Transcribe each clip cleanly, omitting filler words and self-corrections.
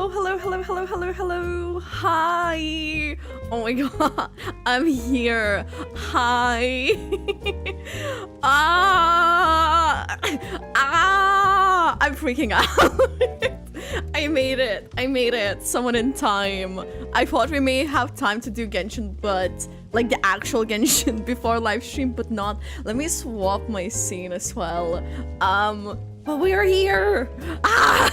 Hello. Hi. Oh my god. I'm here. Hi. I'm freaking out. I made it. Someone in time. I thought we may have time to do Genshin, but like the actual Genshin before live stream, but not. Let me swap my scene as well. But we are here. How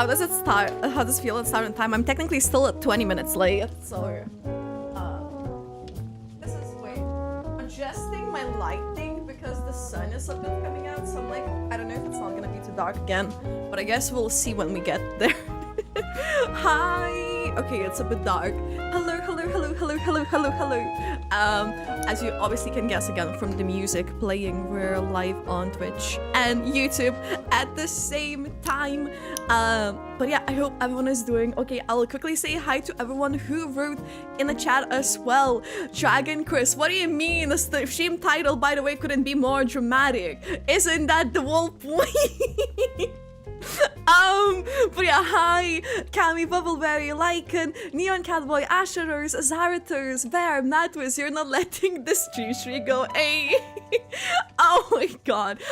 does it start? How does it feel at start in time? I'm technically still at 20 minutes late, so this is adjusting my lighting because the sun is a bit coming out. So I'm like, I don't know if it's not gonna be too dark again, but I guess we'll see when we get there. Hi. Okay, it's a bit dark. Hello. As you obviously can guess again from the music playing, we're live on Twitch and YouTube at the same time. But yeah, I hope everyone is doing okay. I'll quickly say hi to everyone who wrote in the chat as well. Dragon Chris, what do you mean? The stream title, by the way, couldn't be more dramatic. Isn't that the whole point? But yeah, hi, Cami, Bubbleberry, Lycan, Neon Catboy, Asherers, Zaraters, Bear, Matwis, you're not letting this stream go, eh? Oh my god.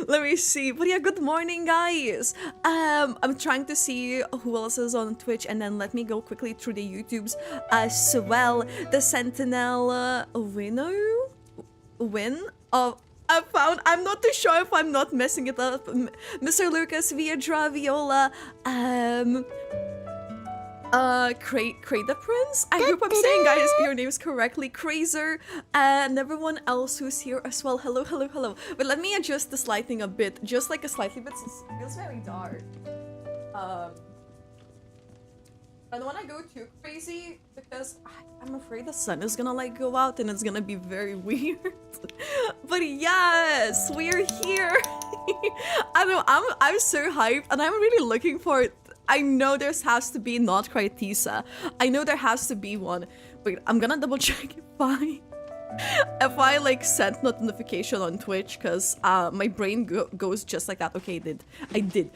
Let me see. But yeah, good morning, guys. I'm trying to see who else is on Twitch, and then let me go quickly through the YouTubes as well. The Sentinel win of I'm not too sure if I'm not messing it up. Mr. Lucas, Viadra, Viola, Krada Prince? I hope I'm saying, guys, your names correctly. Krazer, and everyone else who's here as well. Hello. But let me adjust this lighting a bit, just like a slightly bit, since it feels very dark. I don't want to go too crazy because I'm afraid the sun is gonna like go out and it's gonna be very weird. But yes, we're here. I know I'm so hyped and I'm really looking for it. I know there has to be not Crytisa. I know there has to be one, but I'm gonna double check if I like sent notification on Twitch, because my brain goes just like that. Okay, I did.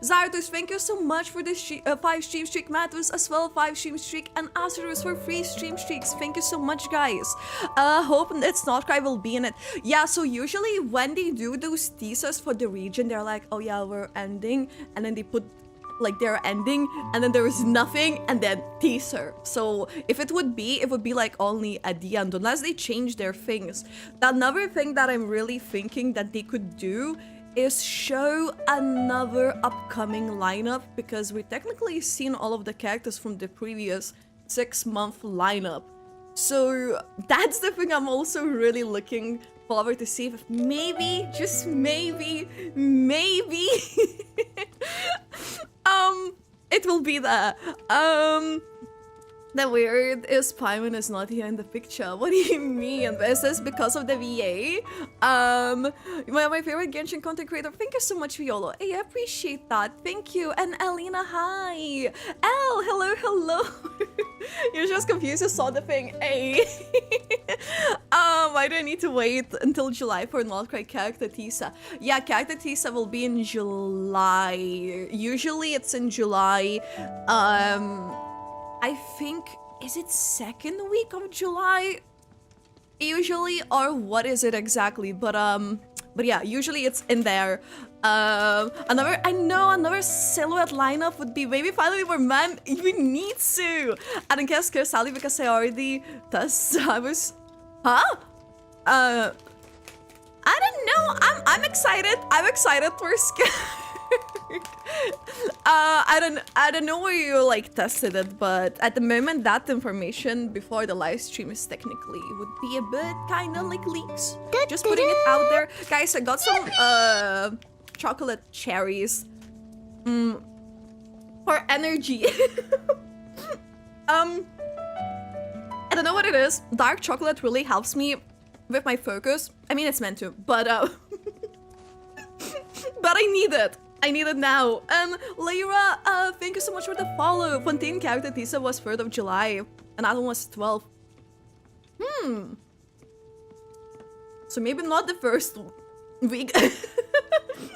Zarathus, thank you so much for the 5 stream streak. Matus as well, 5 stream streak, and Azarus for 3 stream streaks. Thank you so much, guys. Hope it's not cry will be in it. Yeah, so usually when they do those teasers for the region, they're like, oh yeah, we're ending, and then they put like they're ending, and then there is nothing, and then teaser. So if it would be like only at the end, unless they change their things. Another thing that I'm really thinking that they could do is show another upcoming lineup, because we technically seen all of the characters from the previous 6-month lineup. So that's the thing I'm also really looking forward to see, if maybe, just maybe it will be there. The weird is Paimon is not here in the picture. What do you mean? Is this because of the VA? My favorite Genshin content creator. Thank you so much, Violo. Hey, I appreciate that. Thank you. And Alina, hi. Elle, hello. You're just confused. You saw the thing. Hey. Why do I need to wait until July for not-cry character Tisa? Yeah, character Tisa will be in July. Usually it's in July. I think, is it 2nd week of July? Usually, or what is it exactly? But yeah, usually it's in there. Another silhouette lineup would be maybe finally where man we need to. I don't guess Sally because I already I was, huh? I don't know. I'm excited. I'm excited for Skirk. I don't know where you like tested it, but at the moment that information before the live stream is technically would be a bit kind of like leaks. Just putting it out there, guys. I got some chocolate cherries for energy. I don't know what it is. Dark chocolate really helps me with my focus. I mean, it's meant to, but but I need it. I need it now. Lyra, thank you so much for the follow. Fontaine character Tisa was 3rd of July, and that one was 12th. So maybe not the first week.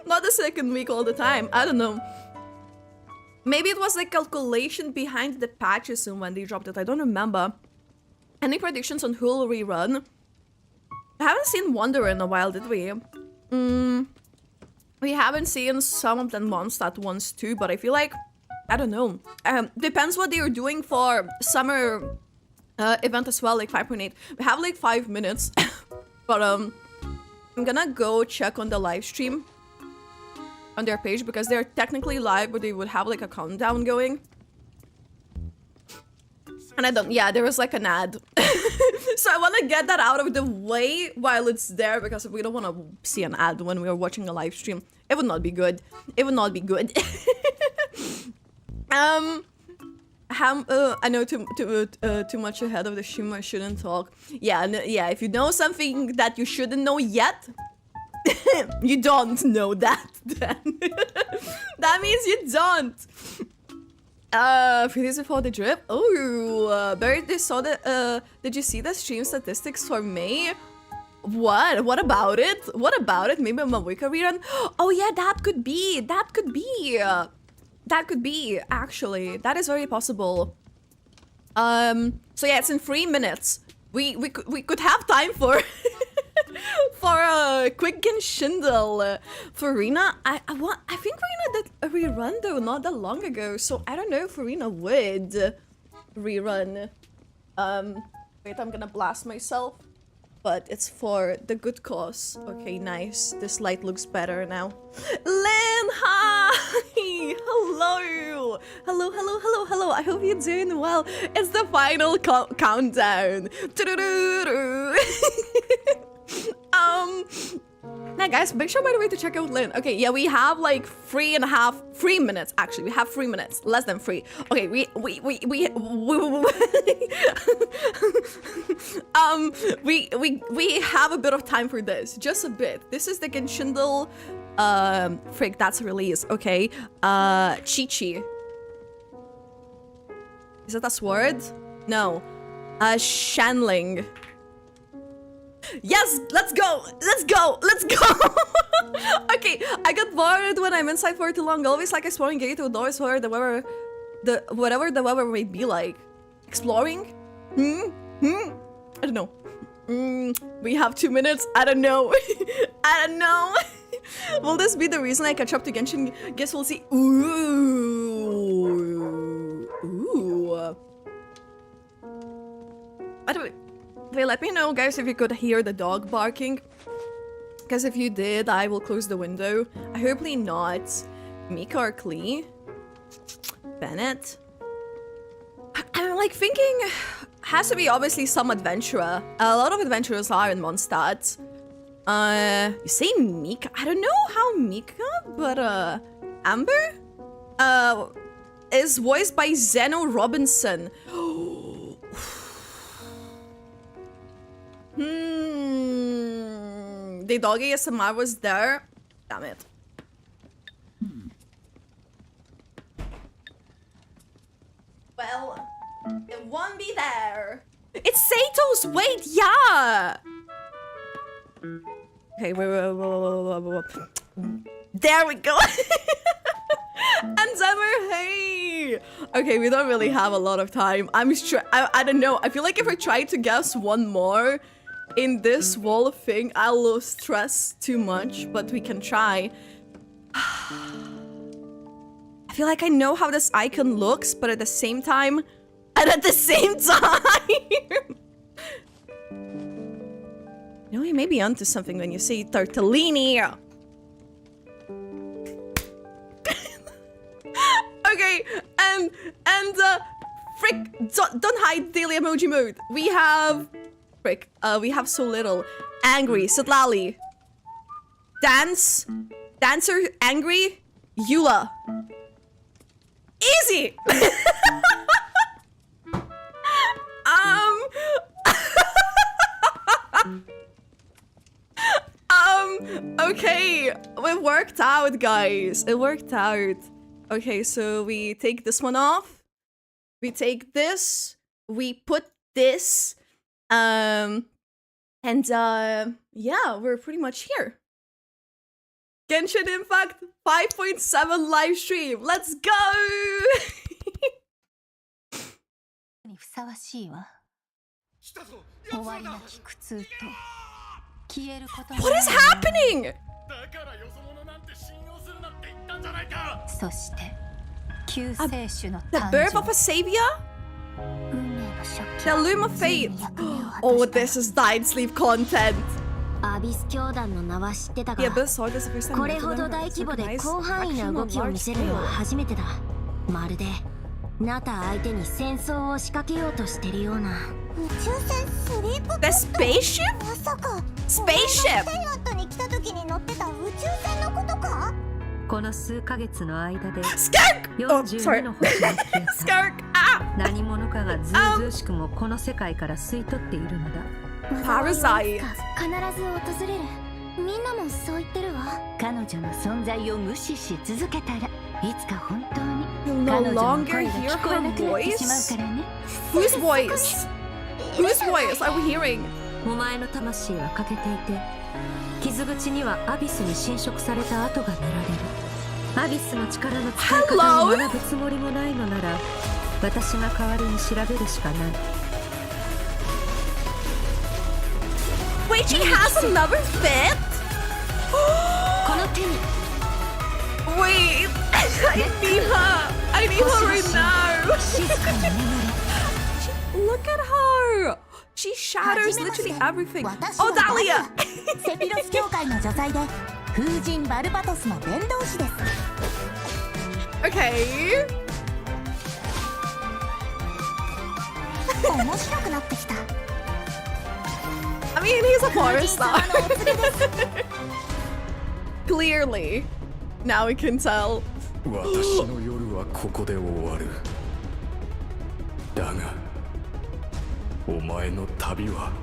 Not the second week all the time. I don't know. Maybe it was the calculation behind the patches and when they dropped it. I don't remember. Any predictions on who will rerun? I haven't seen Wonder in a while, did we? We haven't seen some of the Mondstadt ones too, but I feel like, I don't know. Depends what they're doing for summer event as well, like 5.8. We have like 5 minutes, but I'm gonna go check on the live stream on their page because they're technically live, but they would have like a countdown going. And I don't, yeah, there was like an ad. So I want to get that out of the way while it's there because we don't want to see an ad when we are watching a live stream. It would not be good. It would not be good. I know too much ahead of the stream. I shouldn't talk. Yeah, yeah. If you know something that you shouldn't know yet, you don't know that. Then that means you don't. 3 days before the drip. Oh, Barry, they saw the. Did you see the stream statistics for May? What? What about it? What about it? Maybe a Mawika rerun? Oh yeah, that could be. That could be. That could be. Actually, that is very possible. So yeah, it's in 3 minutes. We could have time for for a quick Genshin for Rena. I think Rena did a rerun though not that long ago, so I don't know if Rena would rerun. Wait, I'm gonna blast myself, but it's for the good cause. Okay, nice. This light looks better now. Lynn, hi! Hello! Hello, hello, hello, hello. I hope you're doing well. It's the final countdown. Now guys, make sure by the way to check out Lynn. Okay, yeah, we have like 3 minutes. Actually, we have 3 minutes, less than 3. Okay, we have a bit of time for this, just a bit. This is the Genshin frick, that's a release. Okay, Chi-Chi. Is that a sword? No. Shanling. Yes, let's go! Let's go! Let's go! Okay, I got bored when I'm inside for too long. Always like exploring gate with always whatever whatever the weather may be like. Exploring? I don't know. We have 2 minutes? I don't know. I don't know. Will this be the reason I catch up to Genshin? Guess we'll see. Ooh. Ooh. By the way, let me know, guys, if you could hear the dog barking. Because if you did, I will close the window. I hopefully not. Mika or Klee? Bennett? I'm like thinking, has to be obviously some adventurer. A lot of adventurers are in Mondstadt. You say Mika? I don't know how Mika, but Amber? Is voiced by Zeno Robinson. The dog ASMR was there. Damn it. Well, it won't be there. It's Sato's. Wait, yeah. Okay, wait. There we go. And Summer, hey. Okay, we don't really have a lot of time. I don't know. I feel like if I try to guess one more in this wall thing, I'll lose stress too much, but we can try. I feel like I know how this icon looks, but at the same time, you know, you may be onto something when you say tortellini. Okay, and frick, don't hide daily emoji mode. We have frick, we have so little. Angry, Sitlali. Dancer, angry, Eula. Easy. Okay, it worked out, guys. It worked out. Okay, so we take this one off. We take this. We put this. Yeah, we're pretty much here. Genshin Impact 5.7 Livestream. Let's go! What is happening? The birth of a savior? The loom of fate. Oh, this is Dainsleif content. The Abyss Sword is the first time I The spaceship? Spaceship! Skirk! Oh, sorry. Skirk! Ah! Parasite. You'll no longer hear her voice? Whose voice? Whose voice are we hearing? Hello? Wait, she has another fit? Wait, I need her. I need her right now. Look at her. She shatters literally everything. Oh, Dahlia. Okay. I mean, he's a porn star. Clearly. Now we can tell.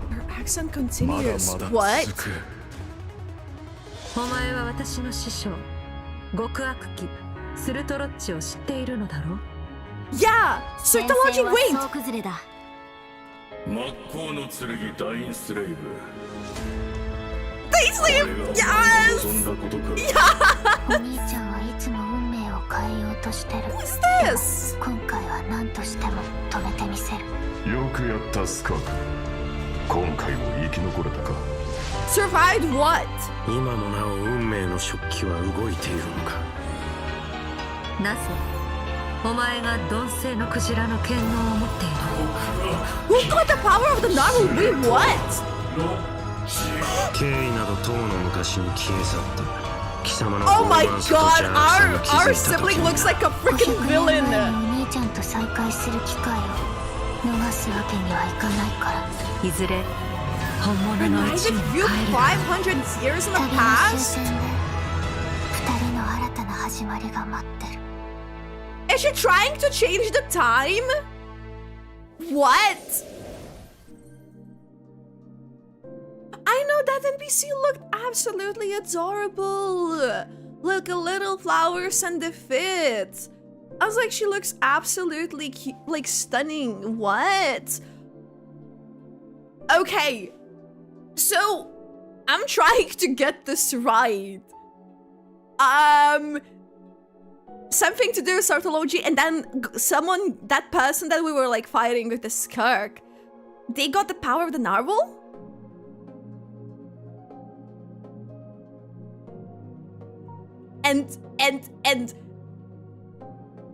Her accent continues. What? Yeah! Certaology, wait! Dainsleif! Yes! Yeah! Who's this? Survived what? Who got the power of the Naru? Wait, what? Oh my god, our sibling looks like a freaking villain. United view 500 years in the past? Is she trying to change the time? What? I know that NPC looked absolutely adorable. Look, a little flowers and the fit. I was like, she looks absolutely cute, like stunning. What? Okay. So, I'm trying to get this right. Something to do with Sartology, and then that person that we were like fighting with the Skirk, they got the power of the narwhal? And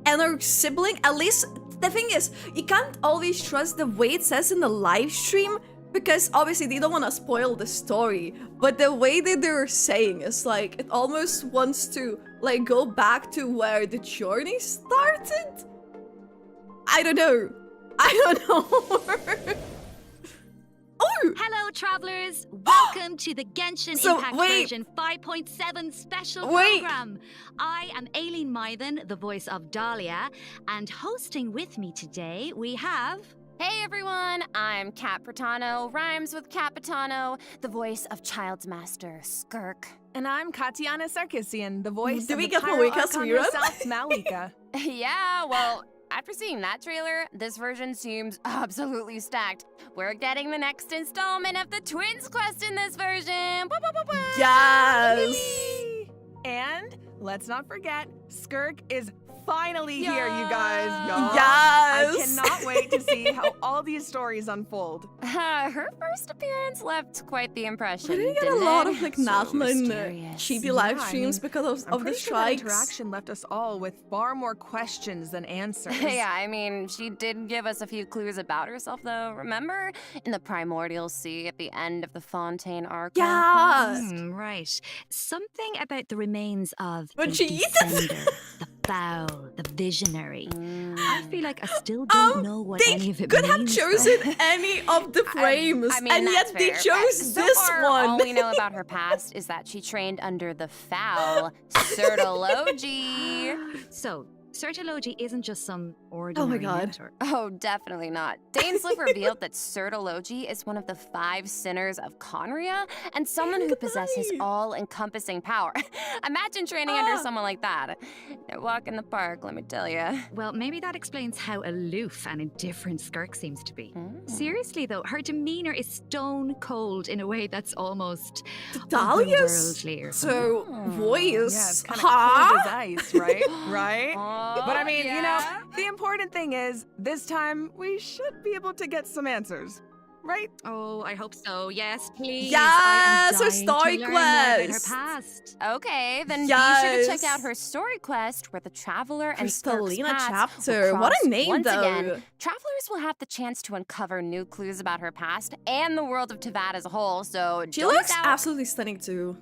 our sibling, at least, the thing is, you can't always trust the way it says in the live stream, because obviously they don't want to spoil the story, but the way that they were saying is like, it almost wants to like go back to where the journey started? I don't know. Oh! Hello, travelers! Welcome to the Genshin Impact version 5.7 special program. I am Aileen Mythen, the voice of Dahlia, and hosting with me today we have... Hey everyone, I'm Kat Pratano, rhymes with Capitano, the voice of Child's Master, Skirk. And I'm Katiana Sarkisian, the voice Do of we the get Pyro Malika from Arcana Europe? South Malika. Yeah, well, after seeing that trailer, this version seems absolutely stacked. We're getting the next installment of the Twins quest in this version. Yes! let's not forget, Skirk is finally here, you guys. Y'all. Yes. I cannot wait to see how all these stories unfold. Her first appearance left quite the impression. We didn't get a didn't lot it? of like So Nathan mysterious. cheapy live Yeah, I streams mean, because I'm of the pretty sure that strikes. interaction left us all with far more questions than answers. Yeah, I mean, she did give us a few clues about herself, though. Remember? In the primordial sea at the end of the Fontaine arc. Yeah. Right. Something about the remains of When the she eats it. descender, the foul, the visionary. Mm. I feel like I still don't know what They any of it could have means. chosen any of the frames, I mean, and yet that's they fair. chose So this far, one. All we know about her past is that she trained under the foul Sertology. So, Sertology isn't just some ordinary God. mentor. Oh, definitely not. Dainsleif revealed that Sertology is one of the 5 sinners of Conria and someone who possesses all-encompassing power. Imagine training under someone like that. A walk in the park, let me tell you. Well, maybe that explains how aloof and indifferent Skirk seems to be. Mm. Seriously, though, her demeanor is stone cold in a way that's almost Dahlia's otherworldly or so voice. Yeah, it's kind of huh? cold as ice, right? Right? But I mean, you know, yeah. the important thing is, this time we should be able to get some answers, right? Oh, I hope so. Yes, please. Yes, her I am story dying to learn more about her quest. past. Okay, then be sure to check Yes. out her story quest where the Traveler and Skirk's Crystalina paths chapter. will What a cross name, once though. Again. Travelers will have the chance to uncover new clues about her past and the world of Tavad as a whole, so She don't looks doubt. absolutely stunning too.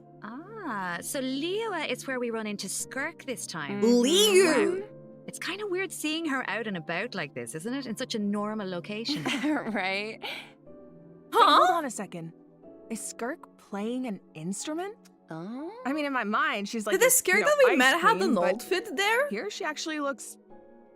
Ah, so Liyue is where we run into Skirk this time. Liu. It's kind of weird seeing her out and about like this, isn't it? In such a normal location. Right? Wait, Huh? hold on a second. Is Skirk playing an instrument? Oh. I mean, in my mind, she's like Did the this, Skirk you know, that we ice met have queen, an but outfit there? here she actually looks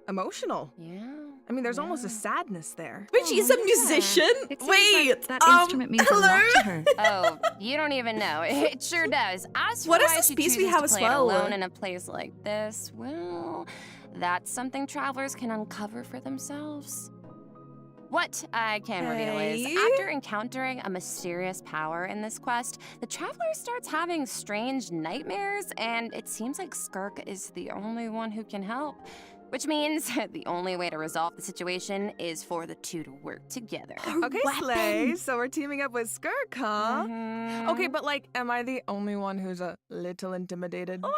emotional. Yeah. I mean, there's almost a sadness there. Wait, she's a musician? It seems Wait, like that instrument means a hello? lot to her. Oh, you don't even know. It sure does. As for What is why this she piece we chooses have to as play it well? alone in a place like this, well, that's something travelers can uncover for themselves. What I can reveal is, Okay. after encountering a mysterious power in this quest, the traveler starts having strange nightmares, and it seems like Skirk is the only one who can help. Which means the only way to resolve the situation is for the two to work together. Okay, Slay. So we're teaming up with Skirk, huh? Mhm. Okay, but like, am I the only one who's a little intimidated? What?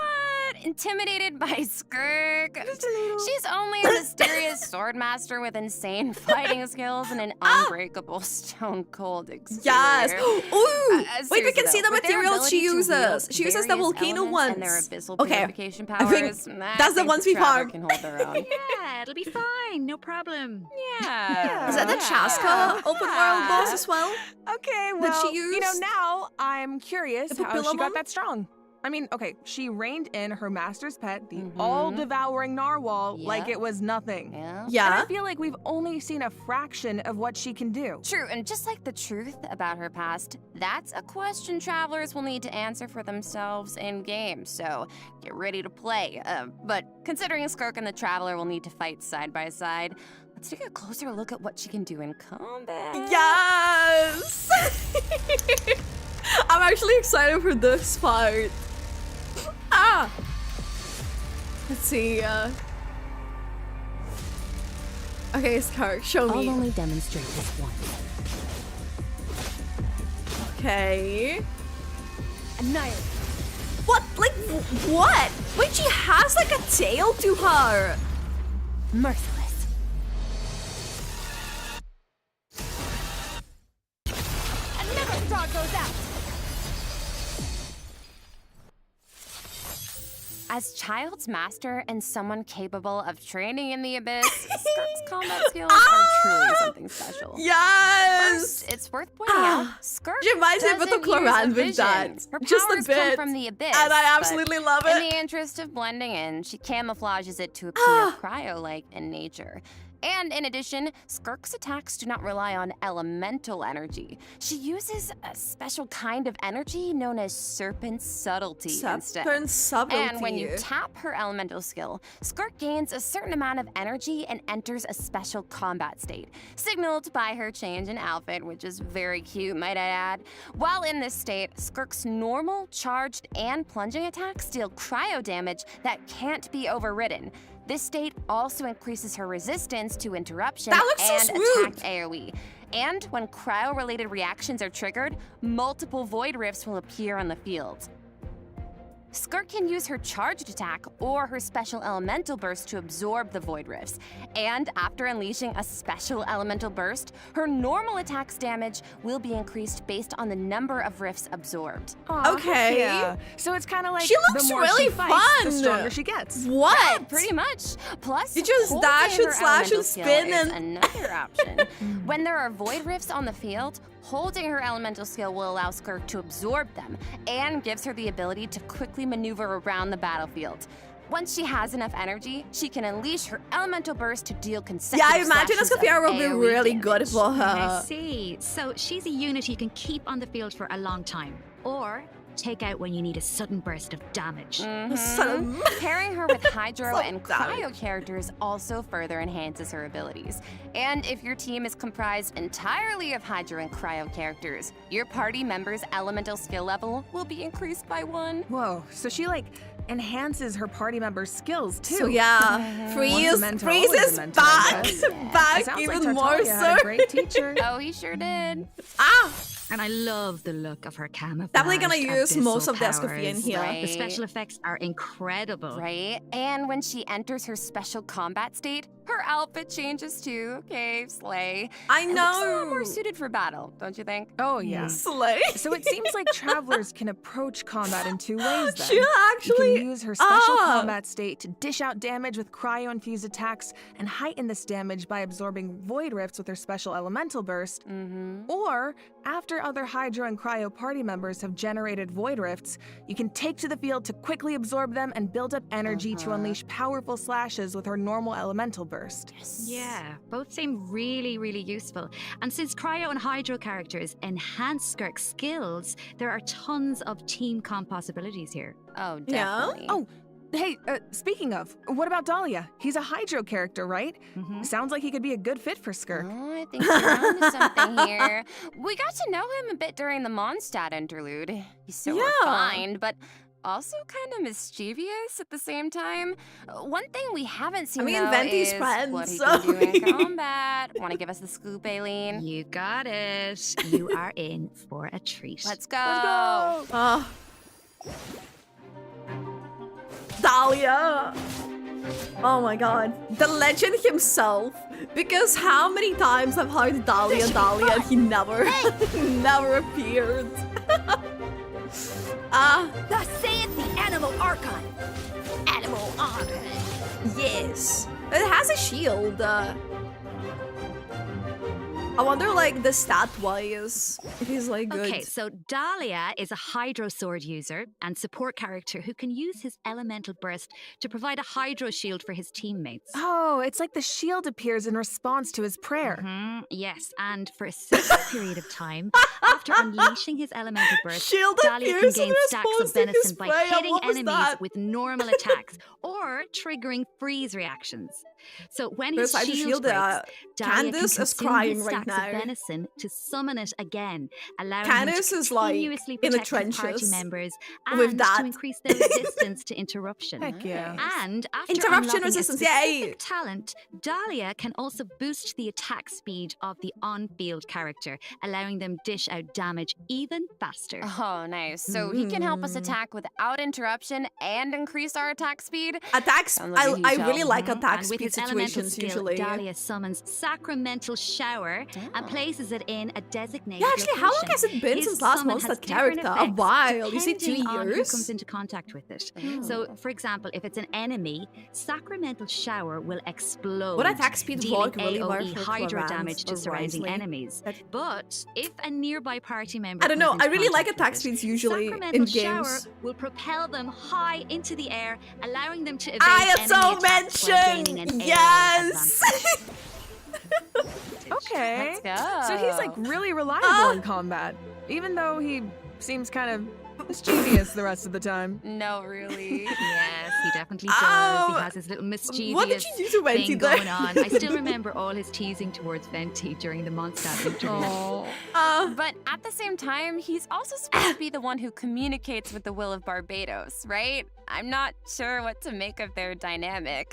Intimidated by Skirk? Just a little. She's only a mysterious sword master with insane fighting skills and an unbreakable stone cold exterior. Yes. Ooh. Wait, we can seriously see the though, with their materials she ability to wield uses. She uses the various volcano elements and their ones. abyssal Okay, purification I think powers, I that's the think ones we Traveler farm. can hold their own. Yeah, it'll be fine. No problem. Yeah. Is that the Chaska open world boss as well? Okay, That well, she you know, used? now I'm curious The how she Papillon? got that strong. I mean, okay, she reined in her master's pet, the Mhm. all-devouring narwhal, like Yeah. it was nothing. Yeah. And Yeah. I feel like we've only seen a fraction of what she can do. True, and just like the truth about her past, that's a question travelers will need to answer for themselves in game. So get ready to play. But considering Skirk and the Traveler will need to fight side by side, let's take a closer look at what she can do in combat. Yes. I'm actually excited for this part. Ah. Let's see. Okay, Skirk, show me. only demonstrate this once. Okay. Annihilate. What? Like, what? Wait, she has like a tail to her. Merciless. Another straw goes out. As Child's master and someone capable of training in the abyss, Skirk's combat skills are truly something special. Yes. First, it's worth pointing out, Skirk She reminds me a bit doesn't of Cloran use a with that. vision. Her Just a powers come bit. from the abyss, And I but absolutely love in it. the interest of blending in, she camouflages it to appear cryo-like in nature. And in addition, Skirk's attacks do not rely on elemental energy. She uses a special kind of energy known as Serpent Subtlety instead. Serpent Subtlety. And when you tap her elemental skill, Skirk gains a certain amount of energy and enters a special combat state, signaled by her change in outfit, which is very cute, might I add. While in this state, Skirk's normal, charged, and plunging attacks deal cryo damage that can't be overridden. This state also increases her resistance to interruption and attack AoE. And when cryo-related reactions are triggered, multiple void rifts will appear on the field. Skirk can use her charged attack or her special elemental burst to absorb the void rifts. And after unleashing a special elemental burst, her normal attack's damage will be increased based on the number of rifts absorbed. Aw, Okay. Yeah. So it's kind of like She looks the more really she fights, fun. the stronger she gets. What? Yeah, pretty much. Plus, You just holding dash and her slash elemental and skill spin is and- another option. When there are void rifts on the field, holding her elemental skill will allow Skirk to absorb them and gives her the ability to quickly maneuver around the battlefield. Once she has enough energy, she can unleash her elemental burst to deal consecutive Yeah, I imagine slashes of Escoffier will be AoE really good damage. for I her. see. So she's a unit you can keep on the field for a long time, or take out when you need a sudden burst of damage. Some- Pairing her with Hydro Some and damage. Cryo characters also further enhances her abilities. And if your team is comprised entirely of Hydro and Cryo characters, your party member's elemental skill level will be increased by 1. Whoa, so she like enhances her party members' skills too. So yeah, Once a mentor, Freeze always a is mentor, back, because- back It sounds even like more Tartaglia had a so. great teacher. Oh, he sure did. Ah, And I love the look of her camouflage. definitely gonna use most of the powers. Escoffier in here. Right. The special effects are incredible. Right? And when she enters her special combat state, her outfit changes too. Okay, slay. I It looks a lot know. more suited for battle, don't you think? Oh yeah. Slay. So it seems like travelers can approach combat in 2 ways then. She'll You actually. can use her special Ah. combat state to dish out damage with cryo-infused attacks and heighten this damage by absorbing void rifts with her special elemental burst. Or, after other Hydro and Cryo party members have generated void rifts, you can take to the field to quickly absorb them and build up energy to unleash powerful slashes with her normal elemental burst. Yeah, both seem really, really useful. And since Cryo and Hydro characters enhance Skirk's skills, there are tons of team comp possibilities here. Oh, Yeah? definitely. Oh, hey, speaking of, what about Dahlia? He's a Hydro character, right? Sounds like he could be a good fit for Skirk. Oh, I think you're onto something here. We got to know him a bit during the Mondstadt interlude. He's so Yeah. refined, but also kind of mischievous at the same time. One thing we haven't seen, I mean, though, Venti's is friends, what he so- can do in combat. Want to give us the scoop, Aileen? You got it. You are in for a treat. Let's go. Ah. Dahlia. Oh my god. The legend himself. Because how many times I've heard Dahlia, Dahlia, and he never, never appeared. Ah, Thus saith the Animal Archon. Animal Archon. yes. It has a shield. I wonder, like, the stat-wise, if he's, like, good. Okay, so Dahlia is a Hydro Sword user and support character who can use his elemental burst to provide a Hydro shield for his teammates. Oh, it's like the shield appears in response to his prayer. Yes, and for a certain period of time, after unleashing his elemental burst, Shield Dahlia can appears in gain stacks response of to his venison by prayer. hitting What was enemies that? with normal attacks or triggering freeze reactions. So when his Besides the shield shield, breaks, Dahlia Candace can is consume crying his right stacks now. of venison to summon it again, allowing Candace him is, to like, continuously in the protect his party trenches members with and that. to increase their resistance to interruption. Heck yeah. And after Interruption unlocking resistance, a specific yay! talent, Dahlia can also boost the attack speed of the on-field character, allowing them dish out damage even faster. Oh, nice. So he can help us attack without interruption and increase our attack speed? Attacks, Sounds like a huge I really help. like attack And with speed his elemental situations skill, usually. Dahlia summons Sacramental Shower and places it in a designated Yeah, actually, how long location. has it been His since last summon month's has that different character? A effects while. You say 2 depending on who years? comes into contact with it. So, for example, if it's an enemy, Sacramental Shower will explode. Would attack speed dealing work really well AoE for hydro Rams damage to or surrounding Risley? enemies. That- But if a nearby party member I don't know, comes I into really like contact attack with it, speeds usually Sacramental in Shower games. will propel them high into the air, allowing them to evade I enemy am so attacks while gaining an mentioned! area Yes! advantage. Okay. Let's go. So he's like really reliable in combat, even though he seems kind of mischievous the rest of the time. No, really. Yes, he definitely does. He has his little mischievous What did you do to Venti thing there? going on. I still remember all his teasing towards Venti during the Mondstadt interview. But at the same time, he's also supposed to be the one who communicates with the will of Barbados, right? I'm not sure what to make of their dynamic.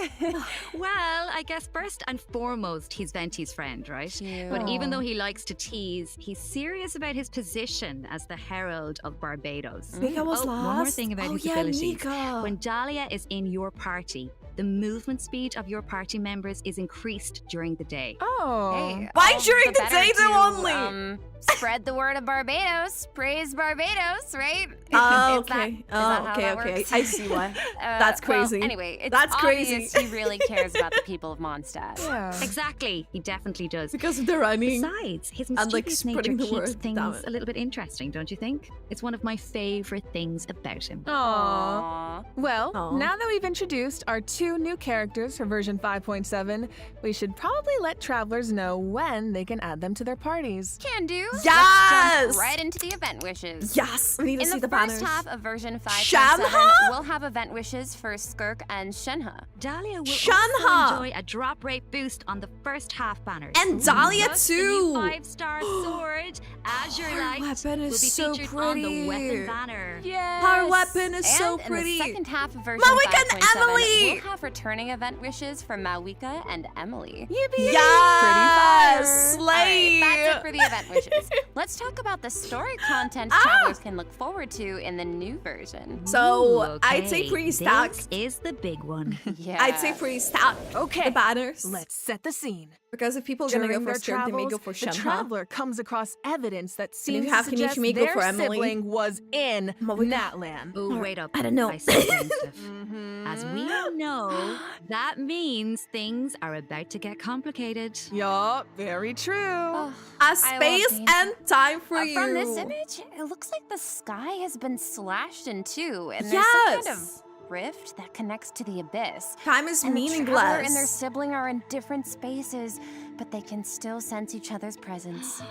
Well, I guess first and foremost, he's Venti's friend, right? Cute. But even though he likes to tease, he's serious about his position as the herald of Barbados. Mika was last. One more thing about his yeah, abilities. Mika. When Dahlia is in your party, the movement speed of your party members is increased during the day. Oh. Hey, Why all during the better day though to, only? Spread the word of Barbados. Praise Barbados, right? Oh, Is that- okay. is that how that okay. works? I see why. That's crazy. Well, anyway, it's That's obvious crazy. he really cares about the people of Mondstadt. Yeah. Exactly, he definitely does. Because of the running. Besides, his and, like, mischievous nature spreading the keeps word. things Damn it. a little bit interesting, don't you think? It's one of my favorite things about him. Aww. Aw. Well, Aw. now that we've introduced our 2 new characters for version 5.7, we should probably let travelers know when they can add them to their parties. Can do. Yes! Let's jump right into the event wishes. Yes, we need to In see the the first banners. half of version 5.7, Shanha? we'll have event wishes for Skirk and Shenhe. Dahlia will Shanha! also enjoy a drop rate boost on the first half banners. And Dahlia Plus, the new too. 5-star sword, Azure Her Light, weapon will is be so featured on the pretty. weapon banner. Yes. Her weapon is so And pretty. in the second half of version Mawika and 5.7, Emily! we'll have returning event wishes for Mawika and Emily. Yippee! Yes! All right, Slay! that's it for the event wishes. Let's talk about the story content travelers can look forward to in the new version. So, Ooh, I'd say okay, pretty stacked. This is the big one. Yeah. I'd say pretty stacked. Okay, The banners. let's set the scene. Because if people are gonna During go for their Skirk, they may travels, go for the Shenhe. traveler comes across evidence that if seems you to have suggest Kenichi, may go their for Emily. sibling was in Mawika. Natlan. Oh, wait up. I don't know. I said Dainsleif. As we all know, that means things are about to get complicated. Yup, very true. Oh, A I love space Dainsleif. and time for you. From this image, it looks like the sky has been slashed in two, and there's some kind of Yes. rift that connects to the abyss. Time is And the traveler and their meaningless. sibling are in different spaces, but they can still sense each other's presence.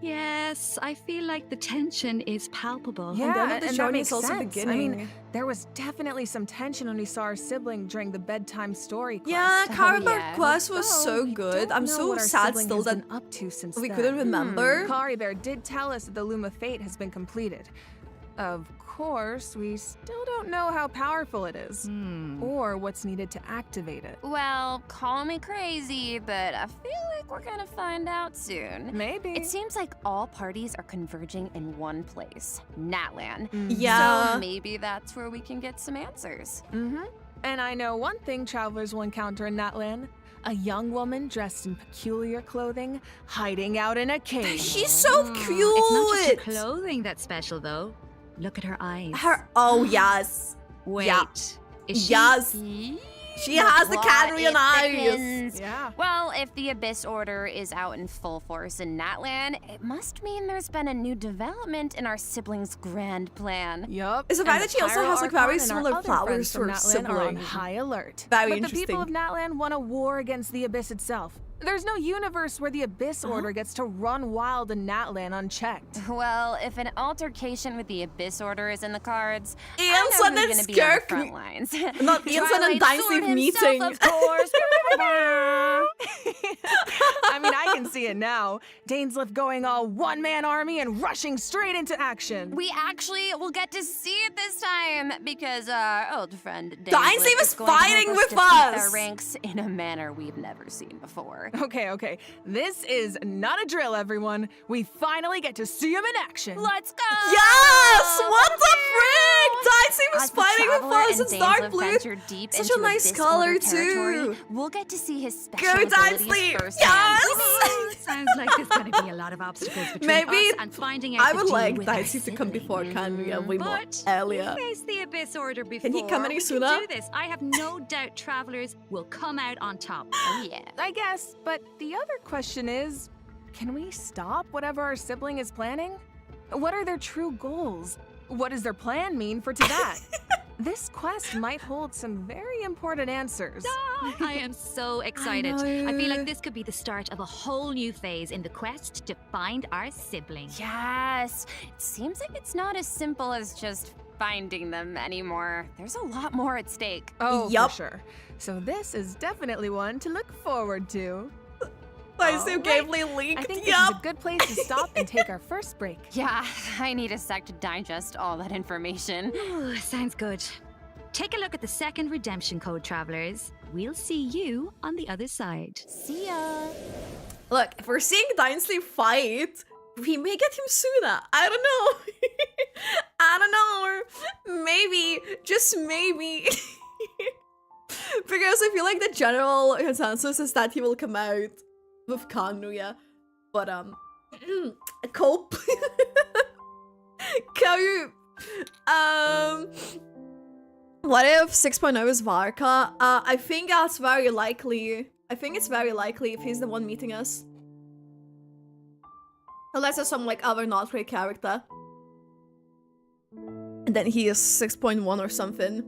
Yes, I feel like the tension is palpable. then Yeah, the and journey that makes is also sense. I beginning. mean, there was definitely some tension when we saw our sibling during the bedtime story quest. Yeah, Oh, Karibar yeah. quest was Although so we good. don't I'm know so what our sad sibling still has that been up to since we then. couldn't remember. Kari Bear did tell us that the Luma Fate has been completed. Of course, we still don't know how powerful it is, or what's needed to activate it. Well, call me crazy, but I feel like we're gonna find out soon. Maybe. It seems like all parties are converging in one place, Natlan. Yeah. So maybe that's where we can get some answers. Mm-hmm. And I know one thing travelers will encounter in Natlan. A young woman dressed in peculiar clothing, hiding out in a cave. She's so cute. It's not just her clothing that's special, though. Look at her eyes. Oh yes. Wait. Yeah. Is she? Yes. She has the plot, Cadrian it eyes. thickens. Yeah. Well, if the Abyss Order is out in full force in Natlan, it must mean there's been a new development in our siblings' grand plan. Yup. It's the fact And that she also Pyro has, like, Archon very and our similar other flowers friends to from her Natlan are on sibling. high alert. Very but interesting. the people of Natlan want a war against the Abyss itself. There's no universe where the Abyss Order gets to run wild in Natlan unchecked. Well, if an altercation with the Abyss Order is in the cards, Ianson I know and who's gonna be on the Skirk front lines. Not Ianson and Twilight Dainsleif Sword himself, meeting. of course. I mean, I can see it now. Dainsleif going all one-man army and rushing straight into action. We actually will get to see it this time because our old friend Dainsleif is going to help fighting us with defeat us. their ranks in a manner we've never seen before. Okay. This is not a drill, everyone. We finally get to see him in action. Let's go! Yes! What the frick? Dainsleif is As the fighting with Traveler us. and It's dark Dainsleif blue. venture deep Such into a nice Abyss color, Order territory, too. We'll get to see his Go special abilities Dainsleif! firsthand. Yes! Sounds like there's going to be a lot of obstacles between Maybe us and finding out I to would do like with our Dainsleif to come before Canry and we more But earlier. we faced the Abyss Order before. he come any We sooner? can do this. I have no doubt travelers will come out on top. Oh, yeah. I guess, but the other question is, can we stop whatever our sibling is planning? What are their true goals? What does their plan mean for Tibet? This quest might hold some very important answers. I am so excited. I feel like this could be the start of a whole new phase in the quest to find our sibling. Yes, it seems like it's not as simple as just finding them anymore. There's a lot more at stake. Oh, Yup. for sure. So this is definitely one to look forward to. Nice new Alright. gameplay leaked. I think this is a good place to stop and take our first break. Yeah, I need a sec to digest all that information. Ooh, sounds good. Take a look at the second redemption code, travelers. We'll see you on the other side. See ya. Look, if we're seeing Dainsleif fight, we may get him sooner. I don't know. I don't know. Maybe, just maybe. Because I feel like the general consensus is that he will come out with Kanuya. But, Cope. Cope. What if 6.0 is Varka? I think that's very likely. I think it's very likely if he's the one meeting us. Unless there's some, like, other not great character. And then he is 6.1 or something.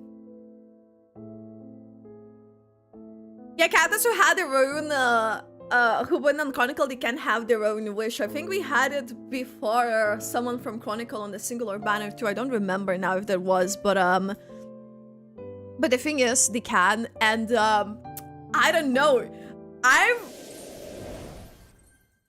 Yeah, characters who had their own, who went on Chronicle, they can have their own wish. I think we had it before someone from Chronicle on the singular banner too. I don't remember now if there was, but the thing is, they can, and I don't know.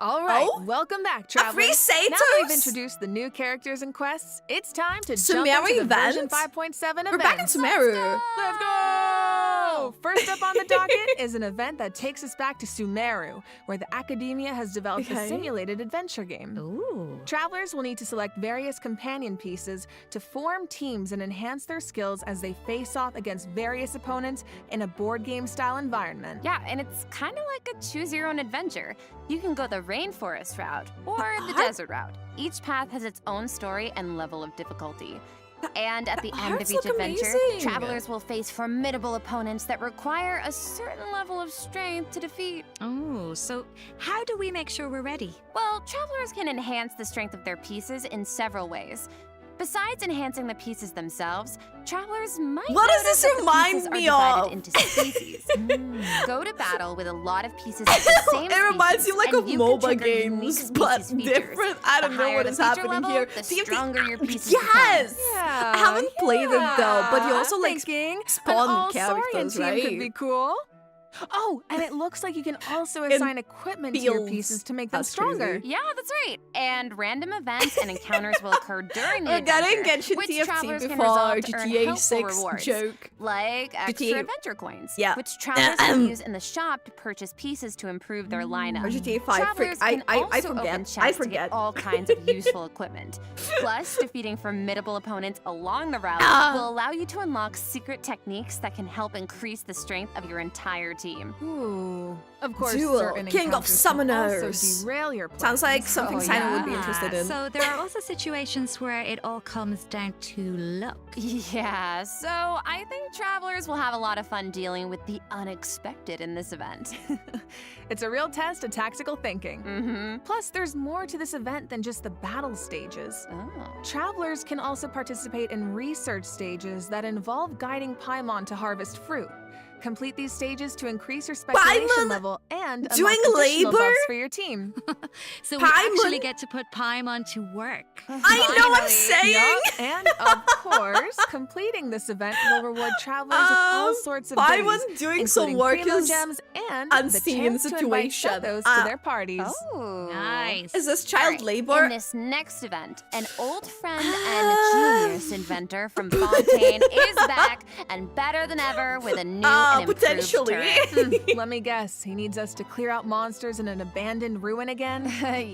All right, Oh? welcome back, A free travelers. Now that we've Satos? introduced the new characters and quests, it's time to Sumeru jump into the version event? 5.7 event. We're back in Sumeru. Let's go! First up on the docket is an event that takes us back to Sumeru, where the Academia has developed a Okay. simulated adventure game. Ooh. Travelers will need to select various companion pieces to form teams and enhance their skills as they face off against various opponents in a board game style environment. Yeah, and it's kind of like a choose your own adventure. You can go the rainforest route or the What? desert route. Each path has its own story and level of difficulty. And at the end of hearts each look adventure, amazing. travelers will face formidable opponents that require a certain level of strength to defeat. Oh, so how do we make sure we're ready? Well, travelers can enhance the strength of their pieces in several ways. Besides enhancing the pieces themselves, travelers might What does notice this that the remind pieces are me divided of? into species. Go to battle with a lot of pieces of the same It reminds species, you like and of you can MOBA trigger games, unique but species features. different. I don't The know higher what the is feature happening level, here. the See, stronger your pieces yes! become. Yeah, I haven't played it though, but you also I'm like thinking spawn an all-Saurian characters, team right? could be cool. Oh, and it looks like you can also assign equipment to your fields. pieces to make them That's stronger. crazy. Yeah, that's right. And random events and encounters will occur during the We're getting adventure, Genshin which TFT travelers can before resolve to earn GTA helpful 6 rewards, joke. like extra GTA adventure coins, Yeah. which travelers can use in the shop to purchase pieces to improve their lineup. Or GTA 5. Travelers I can also forget. open chests I to get forget. all kinds of useful equipment. Plus, defeating formidable opponents along the route Ah. will allow you to unlock secret techniques that can help increase the strength of your entire team. Ooh. Of course, Duel, certain King of encounters can also Summoners. derail your Sounds like plans. something Oh, Simon would be yeah. interested in. So there are also situations where it all comes down to luck. Yeah, so I think travelers will have a lot of fun dealing with the unexpected in this event. It's a real test of tactical thinking. Mm-hmm. Plus, there's more to this event than just the battle stages. Oh. Travelers can also participate in research stages that involve guiding Paimon to harvest fruit. Complete these stages to increase your speculation Paimon level and unlock doing additional labor? buffs for your team. So we Paimon? actually get to put Paimon to work. I know what I'm saying! Yup, and of course, completing this event will reward travelers with all sorts of I goodies, was doing some including work primo is gems and unseen the chance to invite situation. those to their parties. Oh. Nice. Is this child Alright, labor? In this next event, an old friend and genius inventor from Fontaine is back and better than ever with a new and improved potentially. turret. Let me guess, he needs us to clear out monsters in an abandoned ruin again?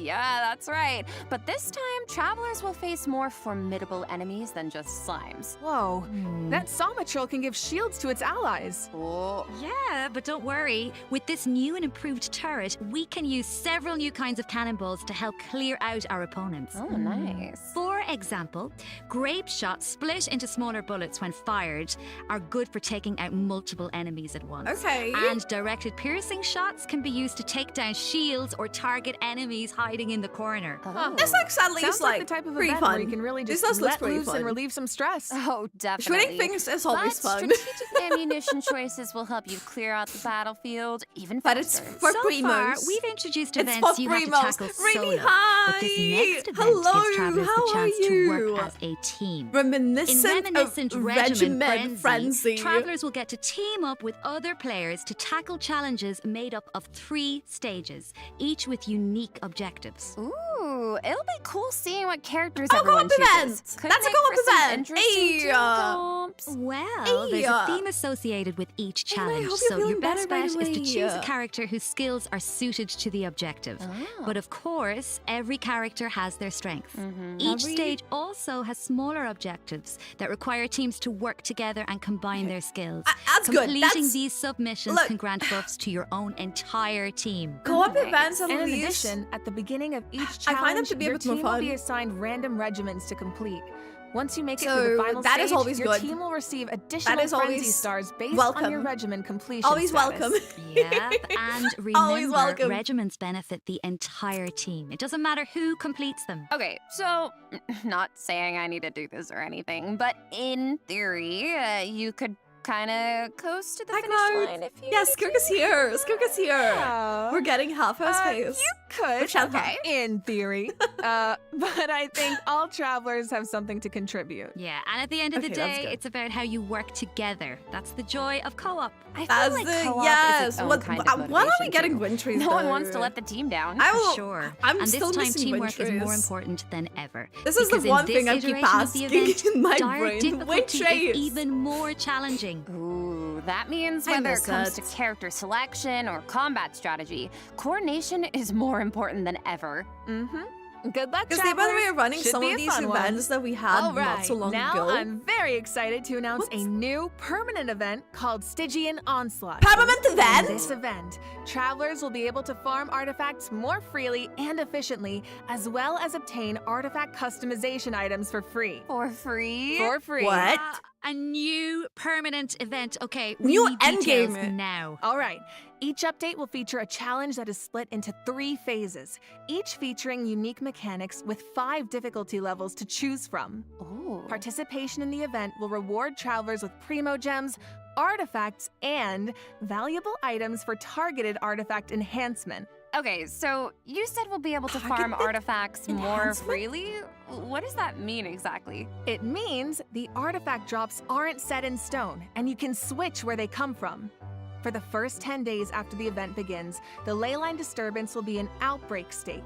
Yeah, that's right. But this time, travelers will face more formidable enemies than just slimes. Whoa, that Sama troll can give shields to its allies. Oh. Yeah, but don't worry. With this new and improved turret, we can use several new kinds of cannonballs to help clear out our opponents. Oh, nice. For example, grape shots split into smaller bullets when fired are good for taking out multiple enemies. enemies at once. Okay. And directed piercing shots can be used to take down shields or target enemies hiding in the corner. This looks at least Sounds like the type of pretty event fun. where you can really This just does look let pretty loose fun. and relieve some stress. Oh, definitely. Shooting things is always but fun. strategic ammunition choices will help you clear out the battlefield even But it's faster. for So primos. far, we've introduced It's events for you have to primos. tackle Really solo. But this next event Hello, gives travelers how the chance are you? to work as a team. In Reminiscent of Regiment Frenzy. travelers will get to team up with other players to tackle challenges made up of 3 stages, each with unique objectives. Ooh, it'll be cool seeing what characters Oh, everyone co-op event. chooses. Could That's a make co-op for some event. interesting Hey, team comps. Well, there's Hey, a theme associated with each I challenge, hope you're so your feeling best better bet right is to choose a away. character whose skills are suited to the objective. Oh. But of course, every character has their strengths. Mhm. Each Every- stage also has smaller objectives that require teams to work together and combine their skills. That's good. Completing That's these submissions Look. can grant buffs to your own entire team. co-op Nice. events at And in least. addition, at the beginning of each I challenge, find them to be a your bit more team will fun. be assigned random regiments to complete. Once you make it So through the final that is stage, always your good. team will receive additional is frenzy always stars based on welcome. your regiment completion Always status. welcome. Yep, and Always remember, welcome. regiments benefit the entire team. It doesn't matter who completes them. Okay, so not saying I need to do this or anything, but in theory, you could kind of coast to the Heck finish no. line if you. Yeah, needed Skirk to. is here. Skirk is here. Yeah. We're getting half-house pace. You could, Which I'm okay, in theory. But I think all travelers have something to contribute. Yeah, and at the end of the Okay, that's day, good. it's about how you work together. That's the joy of co-op. I feel That's like the co-op is yes. its own What, kind of why are we motivation, getting too. wintries? No one though? wants to let the team down. I For will. sure. I'm and still this time, missing teamwork is more wintries. important than ever. This is the Because in one thing this I keep iteration of the asking event, in my dire brain. difficulty Wintries. is even more challenging. Ooh, that means I whether miss it comes that. to character selection or combat strategy, coordination is more important than ever. Mm-hmm. Good luck, Because they, by the way, are running Should some be of a these fun one. events that we had All right, not so long now ago. I'm very excited to announce a Whoops. new permanent event called Stygian Onslaught. Permanent event? In this event, travelers will be able to farm artifacts more freely and efficiently, as well as obtain artifact customization items for free. For free? For free. What? A new permanent event. Okay, we New need details endgame. now. All right. Each update will feature a challenge that is split into 3 phases, each featuring unique mechanics with 5 difficulty levels to choose from. Ooh. Participation in the event will reward travelers with primogems, artifacts, and valuable items for targeted artifact enhancement. Okay, so you said we'll be able to farm Targeted artifacts more enhancement? freely? What does that mean exactly? It means the artifact drops aren't set in stone, and you can switch where they come from. For the first 10 days after the event begins, the leyline disturbance will be in outbreak state.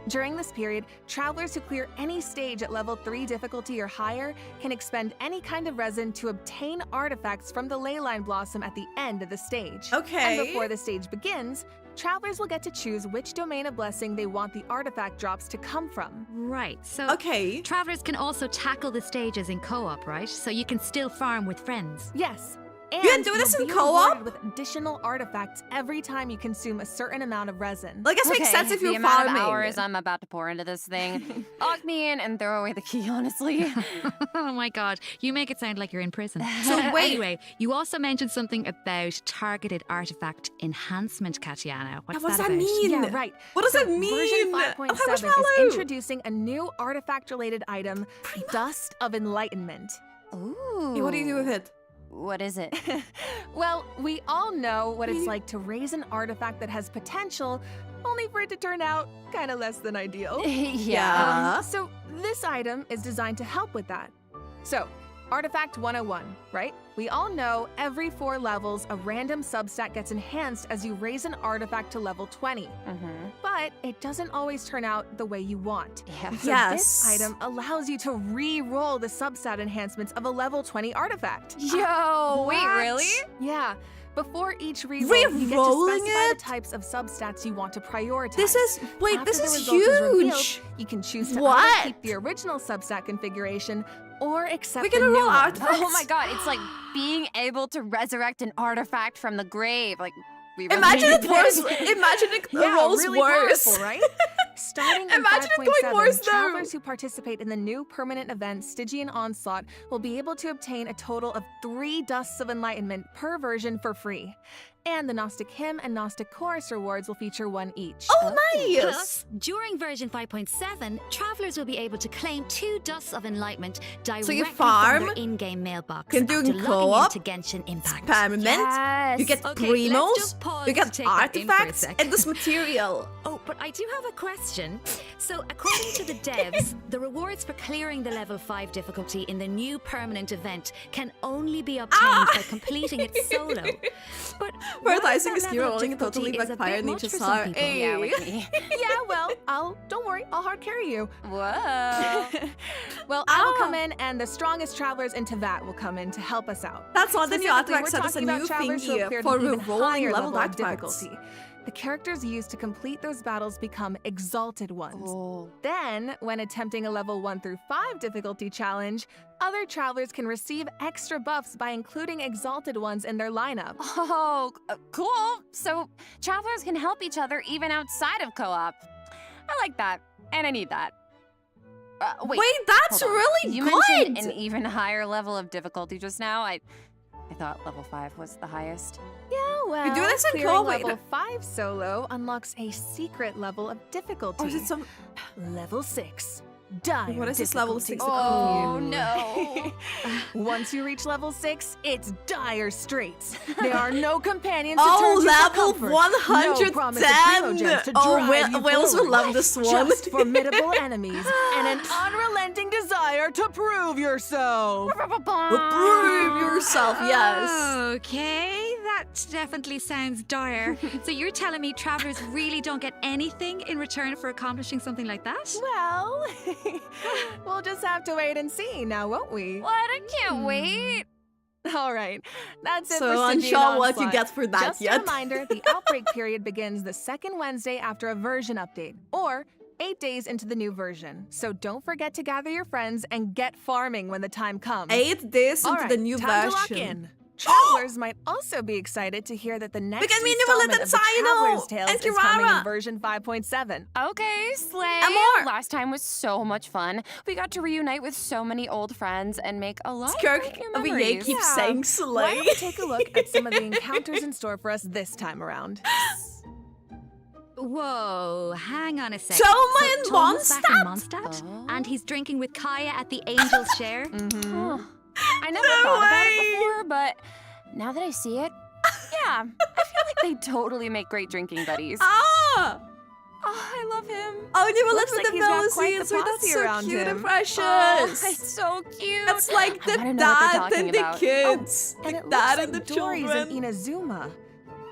During this period, travelers who clear any stage at level 3 difficulty or higher can expend any kind of resin to obtain artifacts from the leyline blossom at the end of the stage. Okay. And before the stage begins, travelers will get to choose which domain of blessing they want the artifact drops to come from. Right, so Okay. travelers can also tackle the stages in co-op, right? So you can still farm with friends. Yes. And can do this you'll in be co-op? rewarded with additional artifacts every time you consume a certain amount of resin. Well, I guess it makes Okay, sense if the you're amount farming. of hours I'm about to pour into this thing. Lock me in and throw away the key, honestly. Oh my god, you make it sound like you're in prison. So wait. Anyway, you also mentioned something about targeted artifact enhancement, Katiana. What's What's that about? mean? Yeah, right. What does So that mean? Version Okay, 5.7 is marshmallow. introducing a new artifact-related item, Dust of Enlightenment. Ooh. Hey, what do you do with it? What is it? Well, we all know what it's like to raise an artifact that has potential, only for it to turn out kind of less than ideal. Yeah. So this item is designed to help with that. So, Artifact 101, right? We all know every 4 levels, a random substat gets enhanced as you raise an artifact to level 20. Mm-hmm. But it doesn't always turn out the way you want. Yeah. So Yes. this item allows you to re-roll the substat enhancements of a level 20 artifact. Yo, wait, What? really? Yeah. Before each re-roll, you get to Re-rolling specify it? the types of substats you want to prioritize. This is wait. After This the is result is revealed, huge. you can choose to What? either keep the original substat configuration or accept We're the gonna new roll one. artifacts. Oh my god, it's like being able to resurrect an artifact from the grave. Like, we really Imagine needed it worse. this. Imagine it Yeah, rolls really worse. powerful, right? Starting in Imagine it going worse, 5.7, though. travelers who participate in the new permanent event Stygian Onslaught will be able to obtain a total of 3 Dusts of Enlightenment per version for free. And the Gnostic Hymn and Gnostic Chorus rewards will feature 1 each. Oh, nice! Plus, during version 5.7, travelers will be able to claim 2 Dusts of Enlightenment directly farm, from their in-game mailbox can do after co-op, logging into Genshin Impact. Experiment, Yes. you get Okay, let's primos, just pause you to get take that in for a artifacts, sec. and this material. Oh, but I do have a question. So, according to the devs, the rewards for clearing the level 5 difficulty in the new permanent event can only be obtained by completing it solo. But Prioritizing is level here of only difficulty totally is a backfire bit much Nietzsche's for some heart. people. Yeah, with me. Yeah, well, don't worry, I'll hard carry you. Whoa. Well, I will come in, and the strongest travelers in Tevat will come in to help us out. That's all the new Specifically, artifacts we're set as a talking about new travelers who thingy appeared for with even re-rolling higher leveled level of artifacts. difficulty. The characters used to complete those battles become exalted ones. Oh. Then, when attempting a level 1 through 5 difficulty challenge, other travelers can receive extra buffs by including exalted ones in their lineup. Oh, cool. So travelers can help each other even outside of co-op. I like that, and I need that. Wait, that's hold on. really You good! mentioned an even higher level of difficulty just now. I thought level 5 was the highest. Yeah, well, You do this in clearing co-op, wait, level 5 solo unlocks a secret level of difficulty. Or is it some... Level 6. Dire What is this level 6 difficulty. Oh, no. Once you reach level 6, it's dire straits. There are no companions to Oh, turn to level for comfort. 110! No promise of primogems to Oh, drive you Wales will forward. love this one. Just formidable enemies and an unrelenting desire to prove yourself. Prove yourself, yes. Okay, that definitely sounds dire. So you're telling me travelers really don't get anything in return for accomplishing something like that? Well, we'll just have to wait and see now, won't we? What? I can't wait. All right, that's it So for Stygian unsure what you Onslaught. get for that Just yet. a reminder, the outbreak period begins the second Wednesday after a version update, or 8 days into the new version. So don't forget to gather your friends and get farming when the time comes. 8 days All into right, the new time to lock version. in. Travelers might also be excited to hear that the next Because we knew installment Little of the Sino Traveler's Tales and is coming in Kirara. version 5.7. Okay, Slay. And more. Last time was so much fun. We got to reunite with so many old friends and make a lot Skirk, of great we memories. keep Yeah. saying Why slay. don't we take a look at some of the encounters in store for us this time around? Whoa, hang on a sec. Toma and Toma's back in Mondstadt? Mondstadt, Oh. and he's drinking with Kaya at the Angel's Share. Huh. I never No thought about way. it before, but now that I see it, yeah, I feel like they totally make great drinking buddies. Ah! Oh, I love him. Oh, you were Looks with like the he's got quite the noses. That's posse so around cute him. and precious. Oh, it's so cute. That's like I the wanna know what they're dad talking and the about. kids. And The it dad looks and the like Dory's children. in Inazuma.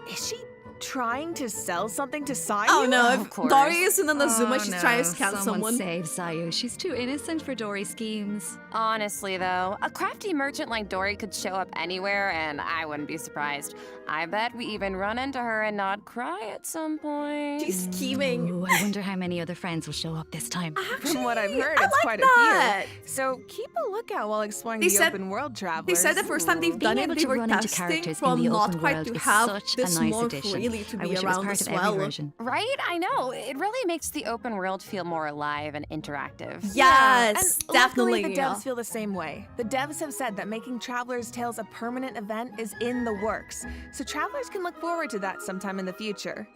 Is she trying to sell something to Sayu? Oh no, Of if course. Dory is in Inazuma, she's trying to scam someone. Save Sayu. She's too innocent for Dory's schemes. Honestly, though, a crafty merchant like Dory could show up anywhere, and I wouldn't be surprised. I bet we even run into her and not cry at some point. She's scheming. Ooh, I wonder how many other friends will show up this time. From what I've heard, I it's like quite that. a few. So keep a lookout while exploring They the said- open world They travelers. said the first time they've done Being it, able they to were run into testing characters in from the not open quite world to is have such this a nice more addition. freely to I be wish it was around part as of every well. version. Right? I know. It really makes the open world feel more alive and interactive. Yes, and definitely. Luckily, the devs feel the same way. The devs have said that making Traveler's Tales a permanent event is in the works, so travelers can look forward to that sometime in the future.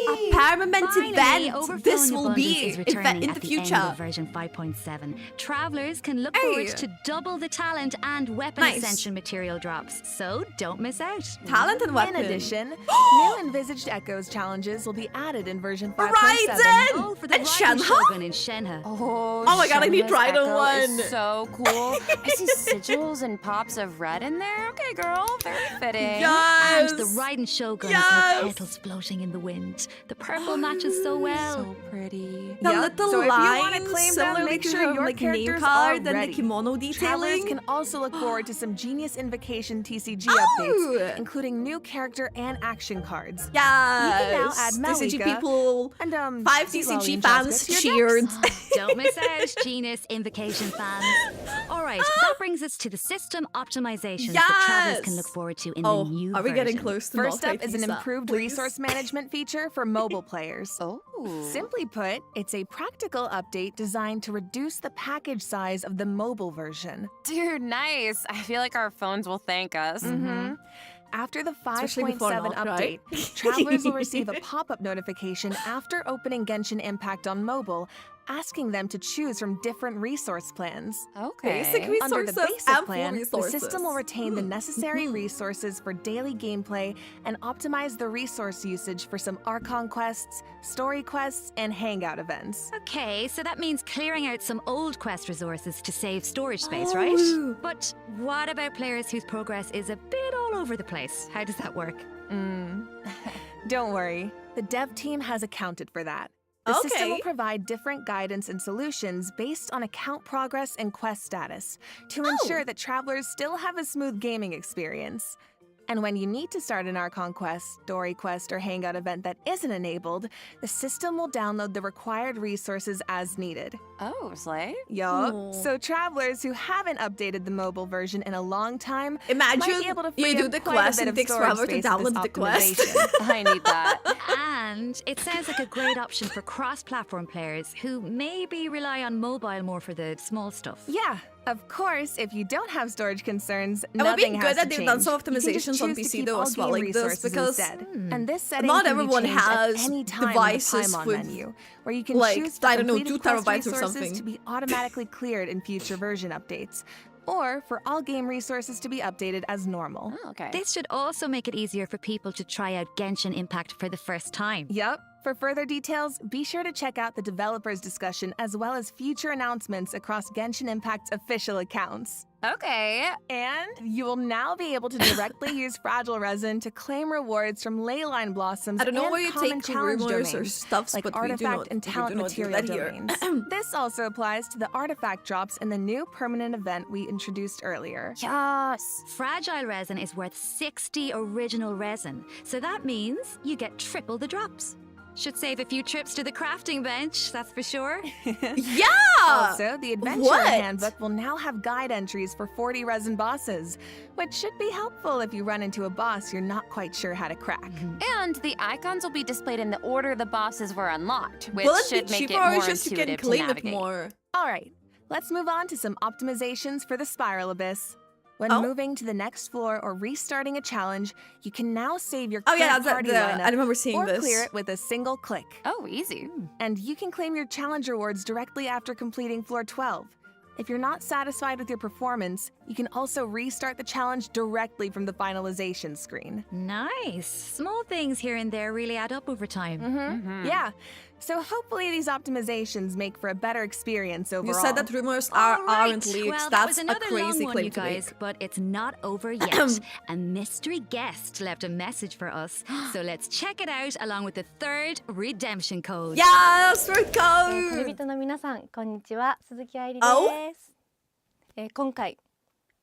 A permanent Finally, event. Overflowing This will Abundance be is event returning in at the the end future. of version 5.7. Travelers can look Hey. forward to double the talent and weapon Nice. ascension material drops, so don't miss out. Talent and weapon. In addition, new Envisaged Echoes challenges will be added in version 5.7. Raiden! Oh, for the And Raiden Shenhe? Shogun in Shenhe. Oh my god, I need Shenhe's Raiden Echo one. is so cool. I see sigils and pops of red in there. Okay, girl, very fitting. Yes. And the Raiden Shogun Yes. has petals floating in the wind. The purple matches so well. So pretty. The Yep, little so if you wanna lines, claim them, similarly make to sure her your like name characters card are and the ready. kimono Travelers detailing. can also look forward to some Genius Invocation TCG Oh! updates, including new character and action cards. Yes. You can now add TCG Malika people, And 5 Sweet TCG Lolly and fans Jessica to your cheered. decks. Don't miss out, Genius Invocation fans. All right, that brings us to the system optimizations that travelers can look forward to in the new version. Are we getting close to First up is an multi-visa, improved please? resource management feature for mobile players. Oh. Simply put, it's a practical update designed to reduce the package size of the mobile version. Dude, nice. I feel like our phones will thank us. After the Especially 5.7 before update, launch, right? travelers will receive a pop-up notification after opening Genshin Impact on mobile, asking them to choose from different resource plans. Okay. Basic Under resources the basic and full plan, the resources. system will retain the necessary resources for daily gameplay and optimize the resource usage for some Archon quests, story quests, and hangout events. Okay, so that means clearing out some old quest resources to save storage space, right? Oh. But what about players whose progress is a bit all over the place? How does that work? Don't worry, the dev team has accounted for that. The system will provide different guidance and solutions based on account progress and quest status to ensure that travelers still have a smooth gaming experience. And when you need to start an Archon quest, story quest, or hangout event that isn't enabled, the system will download the required resources as needed. Oh, Slay? Yup. So travelers who haven't updated the mobile version in a long time Imagine might be able to free you do up the quite a quest bit and of it takes storage forever to space with this download the quest. optimization. I need that. And it sounds like a great option for cross-platform players who maybe rely on mobile more for the small stuff. Yeah, of course, if you don't have storage concerns, It would be nothing good has that to they've change. done some You can just optimizations on choose to PC keep though all as well, game like this, resources because instead. And this setting not can be everyone changed at has any time devices in the Paimon with, menu, where you can like, choose for I don't know, completed 2 quest terabytes or resources something. to be automatically cleared in future version updates, or for all game resources to be updated as normal. Oh, okay. This should also make it easier for people to try out Genshin Impact for the first time. Yup. For further details, be sure to check out the developers' discussion as well as future announcements across Genshin Impact's official accounts. Okay. And you will now be able to directly use fragile resin to claim rewards from leyline blossoms I don't know and where you common take challenge rumors or domains, stuffs, like but we do artifact not, and talent we do not do material that here. domains. This also applies to the artifact drops in the new permanent event we introduced earlier. Yes. Fragile resin is worth 60 original resin, so that means you get triple the drops. Should save a few trips to the crafting bench, that's for sure. Yeah! Also, the Adventurer What? Handbook will now have guide entries for 40 resin bosses, which should be helpful if you run into a boss you're not quite sure how to crack. And the icons will be displayed in the order the bosses were unlocked, which Will it should be make cheaper it or more just you can intuitive to claim it navigate. more? All right, let's move on to some optimizations for the Spiral Abyss. When Oh. moving to the next floor or restarting a challenge, you can now save your Oh yeah, current that's party the, lineup I remember seeing or this. clear it with a single click. Oh, easy. And you can claim your challenge rewards directly after completing floor 12. If you're not satisfied with your performance, you can also restart the challenge directly from the finalization screen. Nice. Small things here and there really add up over time. Yeah, so hopefully these optimizations make for a better experience overall. You said that rumors All right. aren't leaks. Well, that That's was a another long crazy one, claim you to guys, make. but it's not over yet. A mystery guest left a message for us, so let's check it out along with the third redemption code. Yes, third 旅 code! 人の皆さん、こんにちは。鈴木愛理おです。今回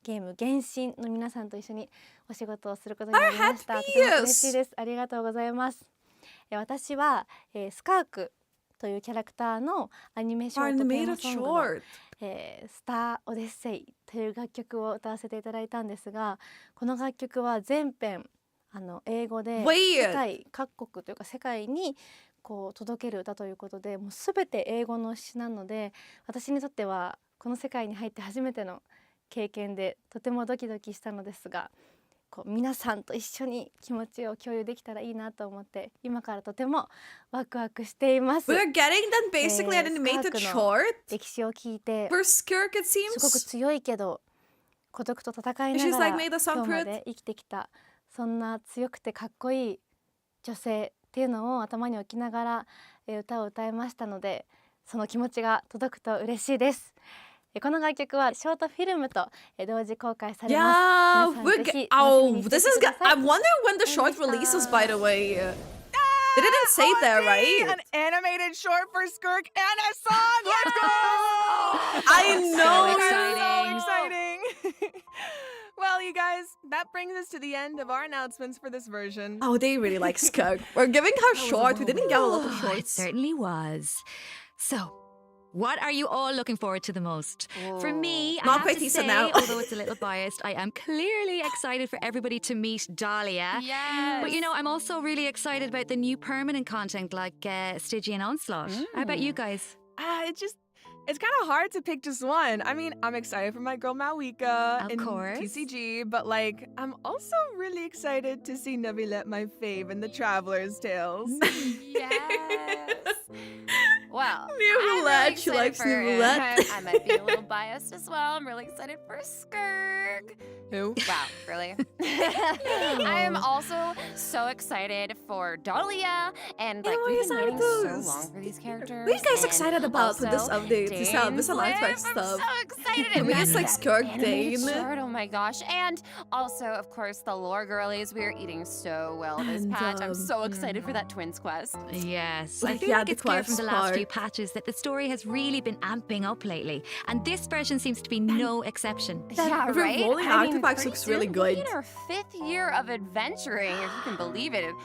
ゲーム原神の皆さんと一緒にお仕事をすることになりました。 Are とても happy 嬉しいです。ありがとうございます。私は、スカークというキャラクターのアニメショートテーマ Animated ソングの short. スター・オデッセイという楽曲を歌わせていただいたんですが、この楽曲は全編英語で Wait. 世界各国というか世界にこう届ける歌ということで、もうすべて英語の詩なので、私にとってはこの世界に入って初めての経験でとてもドキドキしたのですが、こう皆さんと一緒に気持ちを共有できたらいいなと思って今からとてもワクワクしています。 We're getting then basically an animated Skirk の short 歴史を聞いて for Skirk, it すごく seems. 強いけど孤独と戦いな She's が like ら made a 今 song 日 for ま it. で生きてきた、そんな強くてかっこいい女性っていうのを頭に置きながら歌を歌いましたので、その気持ちが届くと嬉しいです。この楽曲はショートフィルムと同時公開されま Yeah, す。皆さん we're ぜひ oh, 楽しみにして this いて is くだ good. さい。 I wonder when the short releases, by the way. They didn't say that, right? An animated short for Skirk and a song! Let's go! I know. exciting. So exciting! Well, you guys, that brings us to the end of our announcements for this version. Oh, they really like Skirk. We're giving her was a short. We didn't get a lot of Oh, it shorts. certainly was. So, What are you all looking forward to the most? For me, I Not have quite to decent say, now. although it's a little biased, I am clearly excited for everybody to meet Dahlia. Yes. But you know, I'm also really excited about the new permanent content like Stygian Onslaught. How about you guys? It's kind of hard to pick just one. I mean, I'm excited for my girl Malwika Of in course. TCG, but like, I'm also really excited to see Nebilet, my fave, in the Traveler's Tales. Yes. Well, New I'm roulette, really she excited likes for, new roulette. I might be a little biased as well. I'm really excited for Skirk. Who? Wow, really? I am also so excited for Dahlia, and like we've been waiting so long for these characters. What are you guys and excited about for this also update? This Nightmare Dainsleif, stuff. I'm so excited. Can we just like That Skirk animated Dane? short, oh my gosh. And also, of course, the lore girlies. We are eating so well this And, patch. I'm so excited for that twins quest. Yes, Like, I feel yeah, like the it's clear from quest the last few part. patches that the story has really been amping up lately, and this version seems to be no exception. Yeah, right? revolving I mean, artifacts pretty looks really soon good. We'll be in our 5th year of adventuring, if you can believe it. It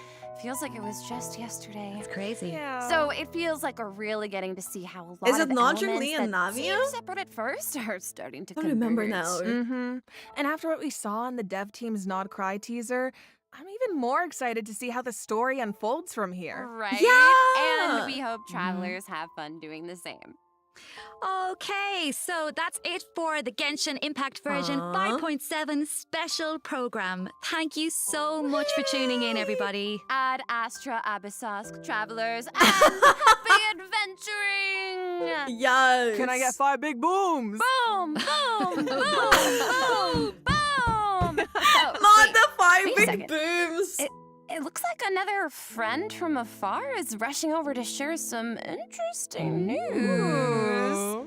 feels like it was just yesterday. It's crazy. Yeah. So it feels like we're really getting to see how a lot Is of it not elements Jungli and that Navia? seemed separate at first are starting to I don't remember converge. now. Mm-hmm. And after what we saw in the dev team's Nod Cry teaser, I'm even more excited to see how the story unfolds from here. Right? Yeah! And we hope travelers have fun doing the same. Okay, so that's it for the Genshin Impact version 5.7 special program. Thank you so much for tuning in, everybody. Ad Astra Abyssos, travelers, and happy adventuring! Yes. Can I get 5 big booms? Boom! Boom! Boom! Boom! Boom! Oh, Not wait. the 5 wait a big second. booms. It looks like another friend from afar is rushing over to share some interesting news.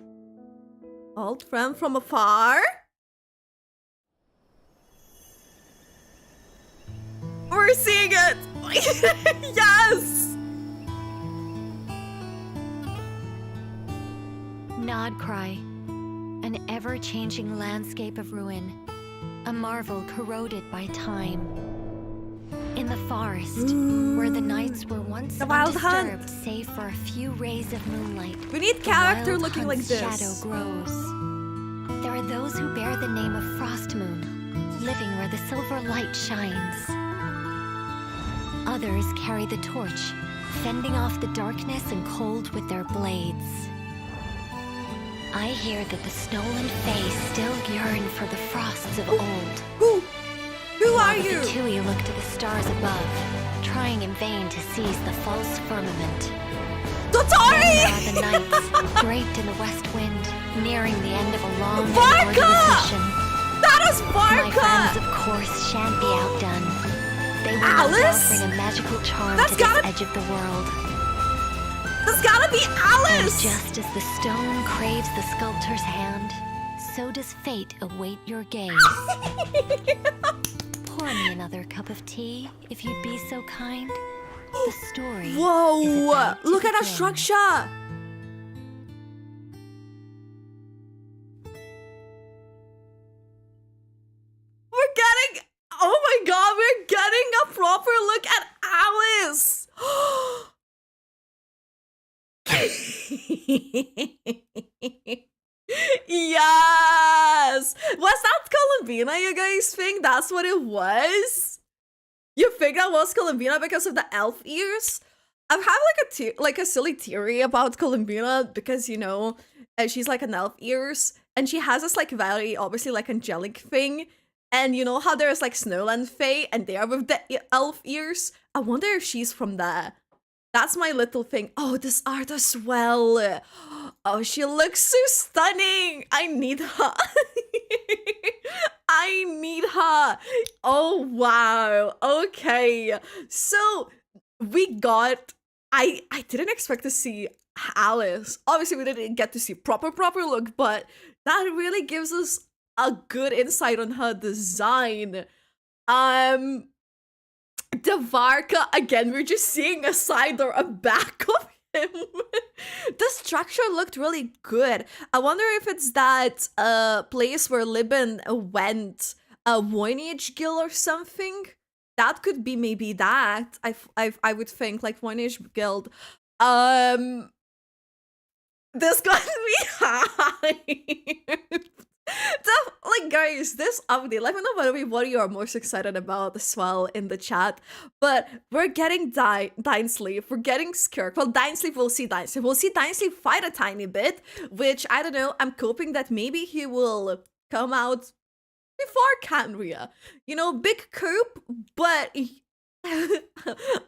Old friend from afar? We're seeing it! Yes! Nod Cry, an ever-changing landscape of ruin, a marvel corroded by time. In the forest, where the nights were once The Wild Hunt. undisturbed save for a few rays of moonlight, We need the character Wild looking like Hunt's this. shadow grows. There are those who bear the name of Frost Moon, living where the silver light shines. Others carry the torch, fending off the darkness and cold with their blades. I hear that the snow and fae still yearn for the frosts of old. Who are While you? the Tui look to the stars above, trying in vain to seize the false firmament. Dotari! There are the nights, draped in the west wind, nearing the end of a long and Barca! arduous mission. That is My friends, Barca! of course, shan't be outdone. They will Alice? bring a magical charm That's to this gotta- edge of the world. That's gotta be And Alice! just as the stone craves the sculptor's hand, so does fate await your gaze. Pour me another cup of tea, if you'd be so kind. The story is Whoa! about to Look at that begin. structure! We're getting... Oh my god, we're getting a proper look at Alice! Yes! Was that Columbina, you guys think? That's what it was? You think that was Columbina because of the elf ears? I've had like a silly theory about Columbina because, you know, she's like an elf ears and she has this like very obviously like angelic thing. And you know how there's like Snowland Fae and they are with the elf ears? I wonder if she's from there. That's my little thing. Oh, this art as well. Oh, she looks so stunning. I need her. I need her. Oh, wow. Okay. So we got... I didn't expect to see Alice. Obviously, we didn't get to see proper look, but that really gives us a good insight on her design. Devarka, again, we're just seeing a side or a back of him. The structure looked really good. I wonder if it's that place where Libin went, a Voynich Guild or something. That could be maybe that. I would think like Voynich Guild. This got me hyped. Like, guys, this update, let me know, by the way, what you are most excited about as well in the chat. But we're getting Dainsleif, we're getting Skirk. Well, Dainsleif, we'll see Dainsleif. We'll see Dainsleif fight a tiny bit, which, I don't know, I'm hoping that maybe he will come out before Canria. You know, big coup, but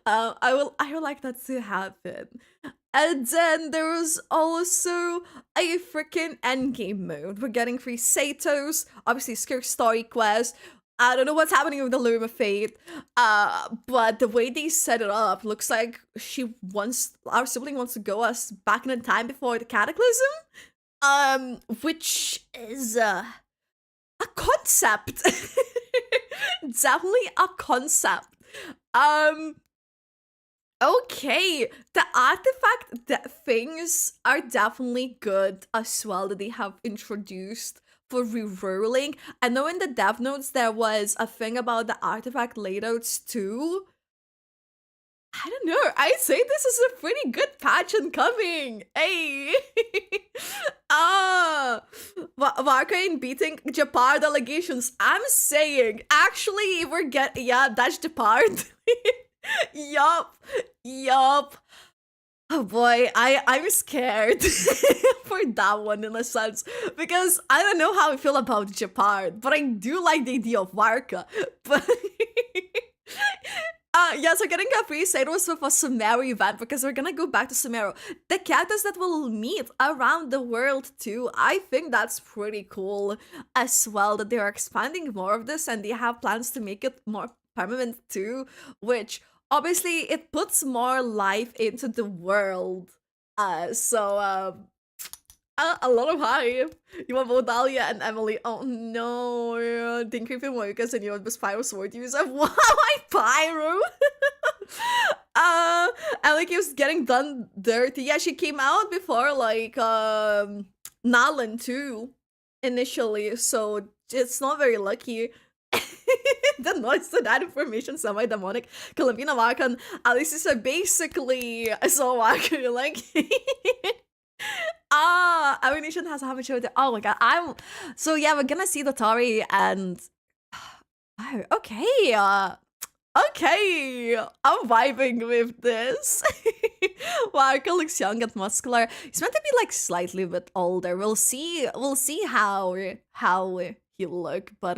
I would like that to happen. And then there was also a freaking endgame mode. We're getting 3 Satos, obviously Skirk's story quest. I don't know what's happening with the Loom of Fate, but the way they set it up looks like our sibling wants to go us back in the time before the Cataclysm, which is a concept. Definitely a concept. Okay, the artifact things are definitely good as well that they have introduced for rerolling. I know in the dev notes there was a thing about the artifact loadouts too. I don't know, I'd say this is a pretty good patch incoming. Hey! Varkain beating Japar delegations. I'm saying, actually, yeah, that's Japar. Yup. Oh boy, I'm scared for that one in a sense, because I don't know how I feel about Japar, but I do like the idea of Varka. But yeah, so getting a free Satos with a Sumeru event, because we're gonna go back to Sumeru. The characters that we'll meet around the world too, I think that's pretty cool as well, that they are expanding more of this and they have plans to make it more permanent too, which obviously it puts more life into the world. So a lot of hype. You want both Dahlia and Emily. Oh no. Think creepy Moicas and you want Pyro sword user. Why Pyro? Emily keeps getting done dirty. Yeah, she came out before like Nalan too initially, so it's not very lucky. The noise to that information semi-demonic. Columbina Markan, Alice is basically so like Ammunition has a habit show. Oh my god, so yeah, we're gonna see the Tori and oh, okay, okay, I'm vibing with this. Marka looks young and muscular. He's meant to be like slightly a bit older. We'll see how he'll look, but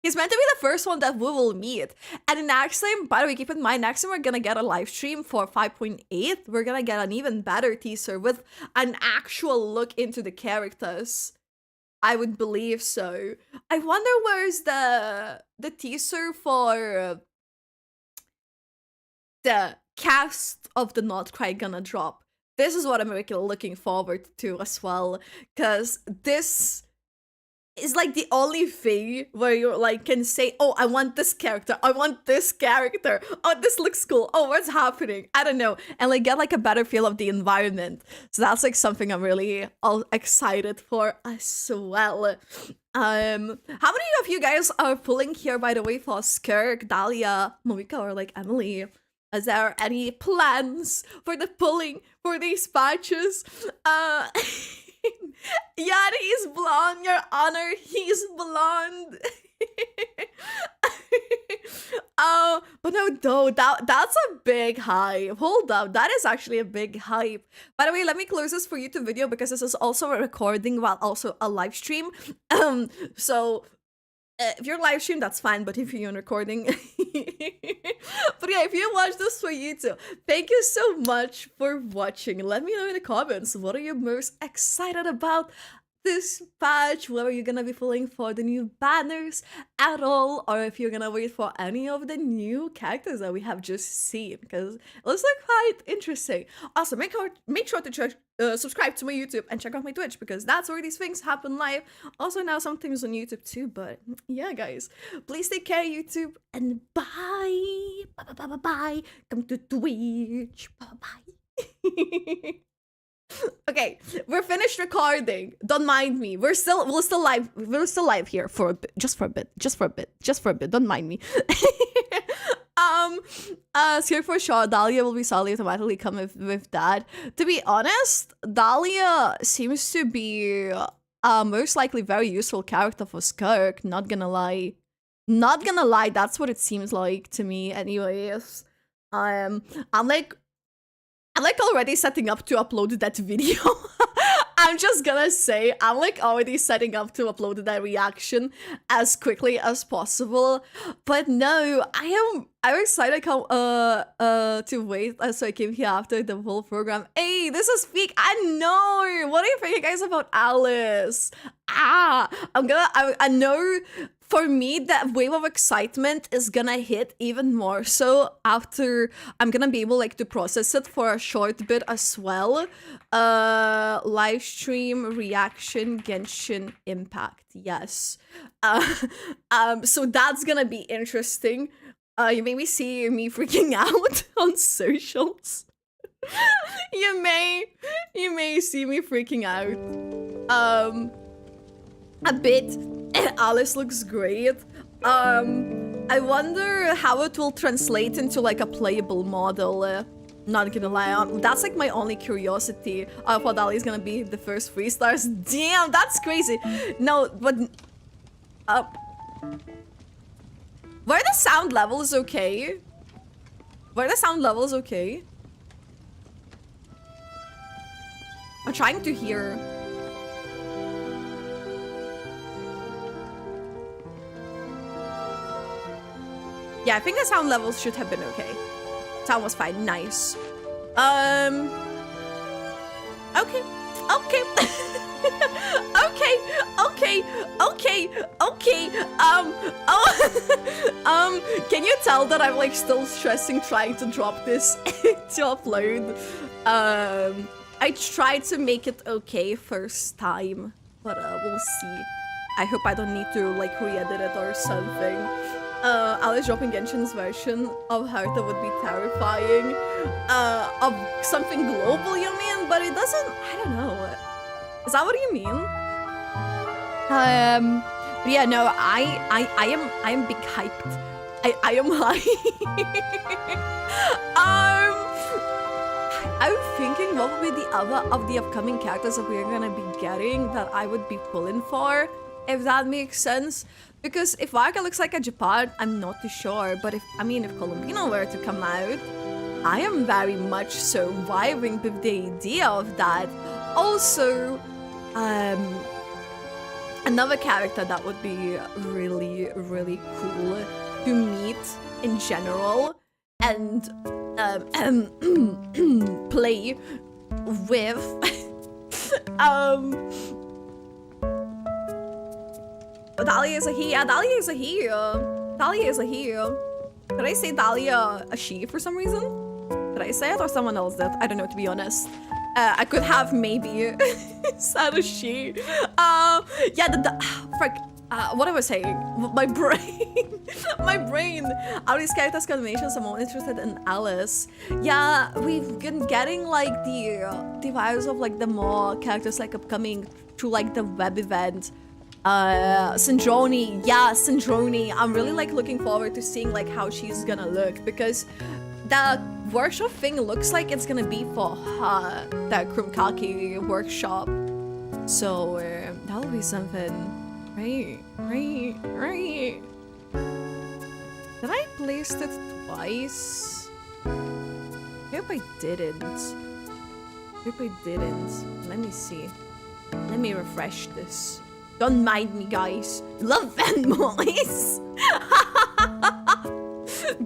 he's meant to be the first one that we will meet. And next time, by the way, keep in mind, next time we're gonna get a live stream for 5.8. We're gonna get an even better teaser with an actual look into the characters. I would believe so. I wonder where's the teaser for the cast of the Notcry gonna drop. This is what I'm really looking forward to as well, because this is like the only thing where you like can say, oh, I want this character, I want this character, oh, this looks cool, oh, what's happening, I don't know, and like get like a better feel of the environment. So that's like something I'm really all excited for as well. How many of you guys are pulling here, by the way, for Skirk, Dahlia, Moika, or like Emily? Is there any plans for the pulling for these patches? Yeah, he's blonde, Your Honor, he's blonde. But no, that's a big hype. Hold up, that is actually a big hype. By the way, let me close this for YouTube video because this is also a recording while also a live stream. So if you're live stream, that's fine, but if you're recording, but yeah, if you watch this for YouTube, thank you so much for watching. Let me know in the comments, what are you most excited about this patch? Whether you're gonna be pulling for the new banners at all, or if you're gonna wait for any of the new characters that we have just seen, because it looks like quite interesting. Also, make sure to subscribe to my YouTube and check out my Twitch, because that's where these things happen live. Also now some things on YouTube too, but yeah, guys, please take care, YouTube, and bye. Bye. Come to Twitch. Bye. Okay, we're finished recording. Don't mind me. We're still live here for a bit. Just for a bit. Don't mind me. Skirk for sure. Dahlia will be solely automatically come with that. To be honest, Dahlia seems to be most likely very useful character for Skirk. Not gonna lie. Not gonna lie, that's what it seems like to me anyways. I'm like already setting up to upload that video. I'm just gonna say, I'm like already setting up to upload that reaction as quickly as possible. But no, I'm excited to wait. So I came here after the whole program. Hey, this is Peak. I know. What do you think, guys, about Alice? I know. For me, that wave of excitement is gonna hit even more so after I'm gonna be able like to process it for a short bit as well. Live stream reaction Genshin Impact, yes. So that's gonna be interesting. You maybe see me freaking out on socials. you may see me freaking out. A bit. Alice looks great. I wonder how it will translate into like a playable model. Not gonna lie, that's like my only curiosity. I thought Dahlia is gonna be the first 3 stars. Damn, that's crazy. No, but were the sound levels okay? Were the sound levels okay? I'm trying to hear. Yeah, I think the sound levels should have been okay. Sound was fine. Nice. Okay. Okay. Okay. Can you tell that I'm like still stressing trying to drop this to upload? I tried to make it okay first time, but we'll see. I hope I don't need to like re-edit it or something. Alice dropping Genshin's version of Hertha would be terrifying. Of something global, you mean? But it doesn't. I don't know. Is that what you mean? But yeah, no. I am big hyped. I am high. I'm thinking what would be the other of the upcoming characters that we're gonna be getting that I would be pulling for, if that makes sense. Because if Varga looks like a Japan, I'm not too sure. But if Colombino were to come out, I am very much so vibing with the idea of that. Also, another character that would be really, really cool to meet in general and play with. Dahlia is a he. Yeah, Dahlia is a he. Dahlia is a he. Did I say Dahlia a she for some reason? Did I say it or someone else did? I don't know, to be honest. I could have maybe said a she. Yeah, frick. What I was saying, my brain, Out of these characters combinations, I'm more interested in Alice. Yeah, we've been getting like the vibes of like the more characters like upcoming through like the web event. Syndroni, yeah, Syndroni. I'm really like looking forward to seeing like how she's gonna look, because the workshop thing looks like it's gonna be for her, that Krumkaki workshop. So that'll be something. Right. Did I place it twice? I hope I didn't. Let me see. Let me refresh this. Don't mind me, guys. Love fanboys.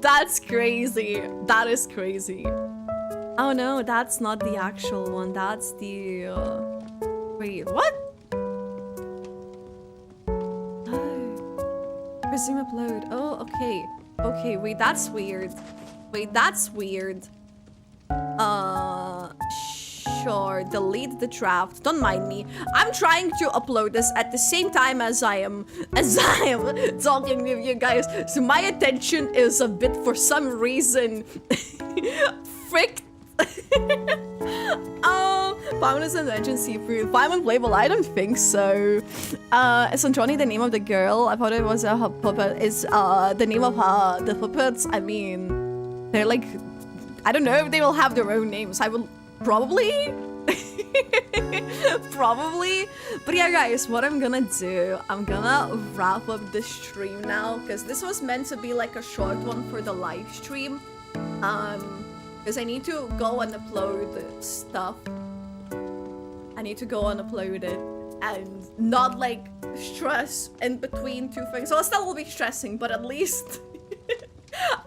That's crazy. That is crazy. Oh no, that's not the actual one. That's the... Wait, what? Resume upload. Oh, okay. Okay, wait, that's weird. Sure, delete the draft. Don't mind me. I'm trying to upload this at the same time as I am talking with you guys. So my attention is a bit, for some reason, fricked. Paimon is an legend seafood. Paimon playable? I don't think so. Is Androni the name of the girl? I thought it was a puppet. Is the name of the puppets? I mean, they're like, I don't know if they will have their own names. I will probably. Probably. But yeah, guys, what I'm gonna do, I'm gonna wrap up the stream now, because this was meant to be like a short one for the live stream. Because I need to go and upload stuff. I need to go and upload it and not like stress in between two things. So I still will be stressing, but at least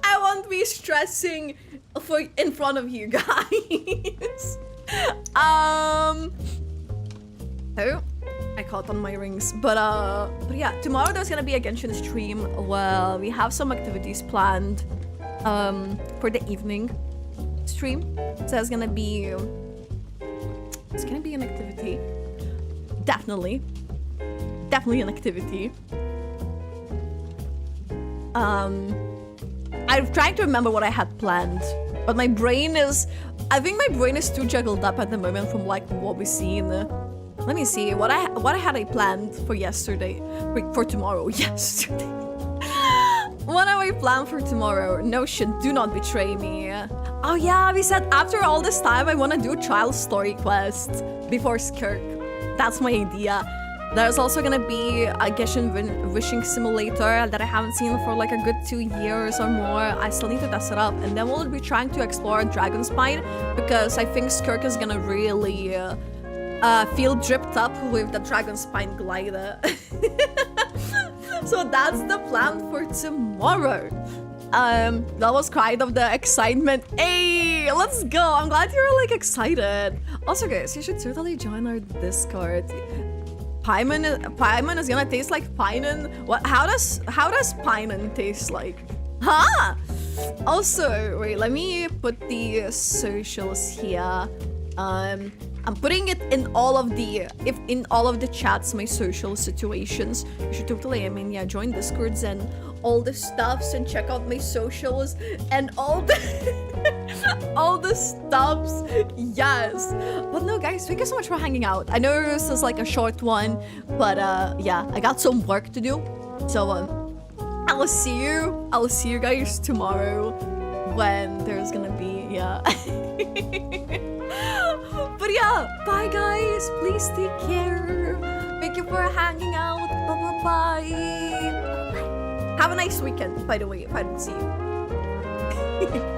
I won't be stressing in front of you guys. Oh, I caught on my rings, but yeah, tomorrow there's gonna be a Genshin stream. Well, we have some activities planned for the evening stream. So there's gonna be an activity. Definitely an activity. I'm trying to remember what I had planned, but my brain is, I think my brain is too juggled up at the moment from like what we've seen. Let me see what I had planned for yesterday, for tomorrow. Yesterday. What have I planned for tomorrow? No shit, do not betray me. Oh yeah, we said after all this time I want to do a trial story quest before Skirk. That's my idea. There's also gonna be a Genshin Wishing Simulator that I haven't seen for like a good 2 years or more. I still need to test it up. And then we'll be trying to explore Dragonspine, because I think Skirk is gonna really feel dripped up with the Dragonspine glider. So that's the plan for tomorrow. That was kind of the excitement. Hey, let's go. I'm glad you're like excited. Also guys, you should totally join our Discord. Paimon is gonna taste like Pinon. What? How does Pinon taste like? Huh? Also, wait, let me put the socials here. I'm putting it in all of the chats, my social situations. You should totally, I mean, yeah, join Discords and all the stuffs and check out my socials and all the all the stuffs. Yes. But no, guys, thank you so much for hanging out. I know this is like a short one, but yeah, I got some work to do. So I will see you guys tomorrow when there's gonna be, yeah. But yeah, bye guys. Please take care. Thank you for hanging out. Bye. Have a nice weekend, by the way, if I don't see you.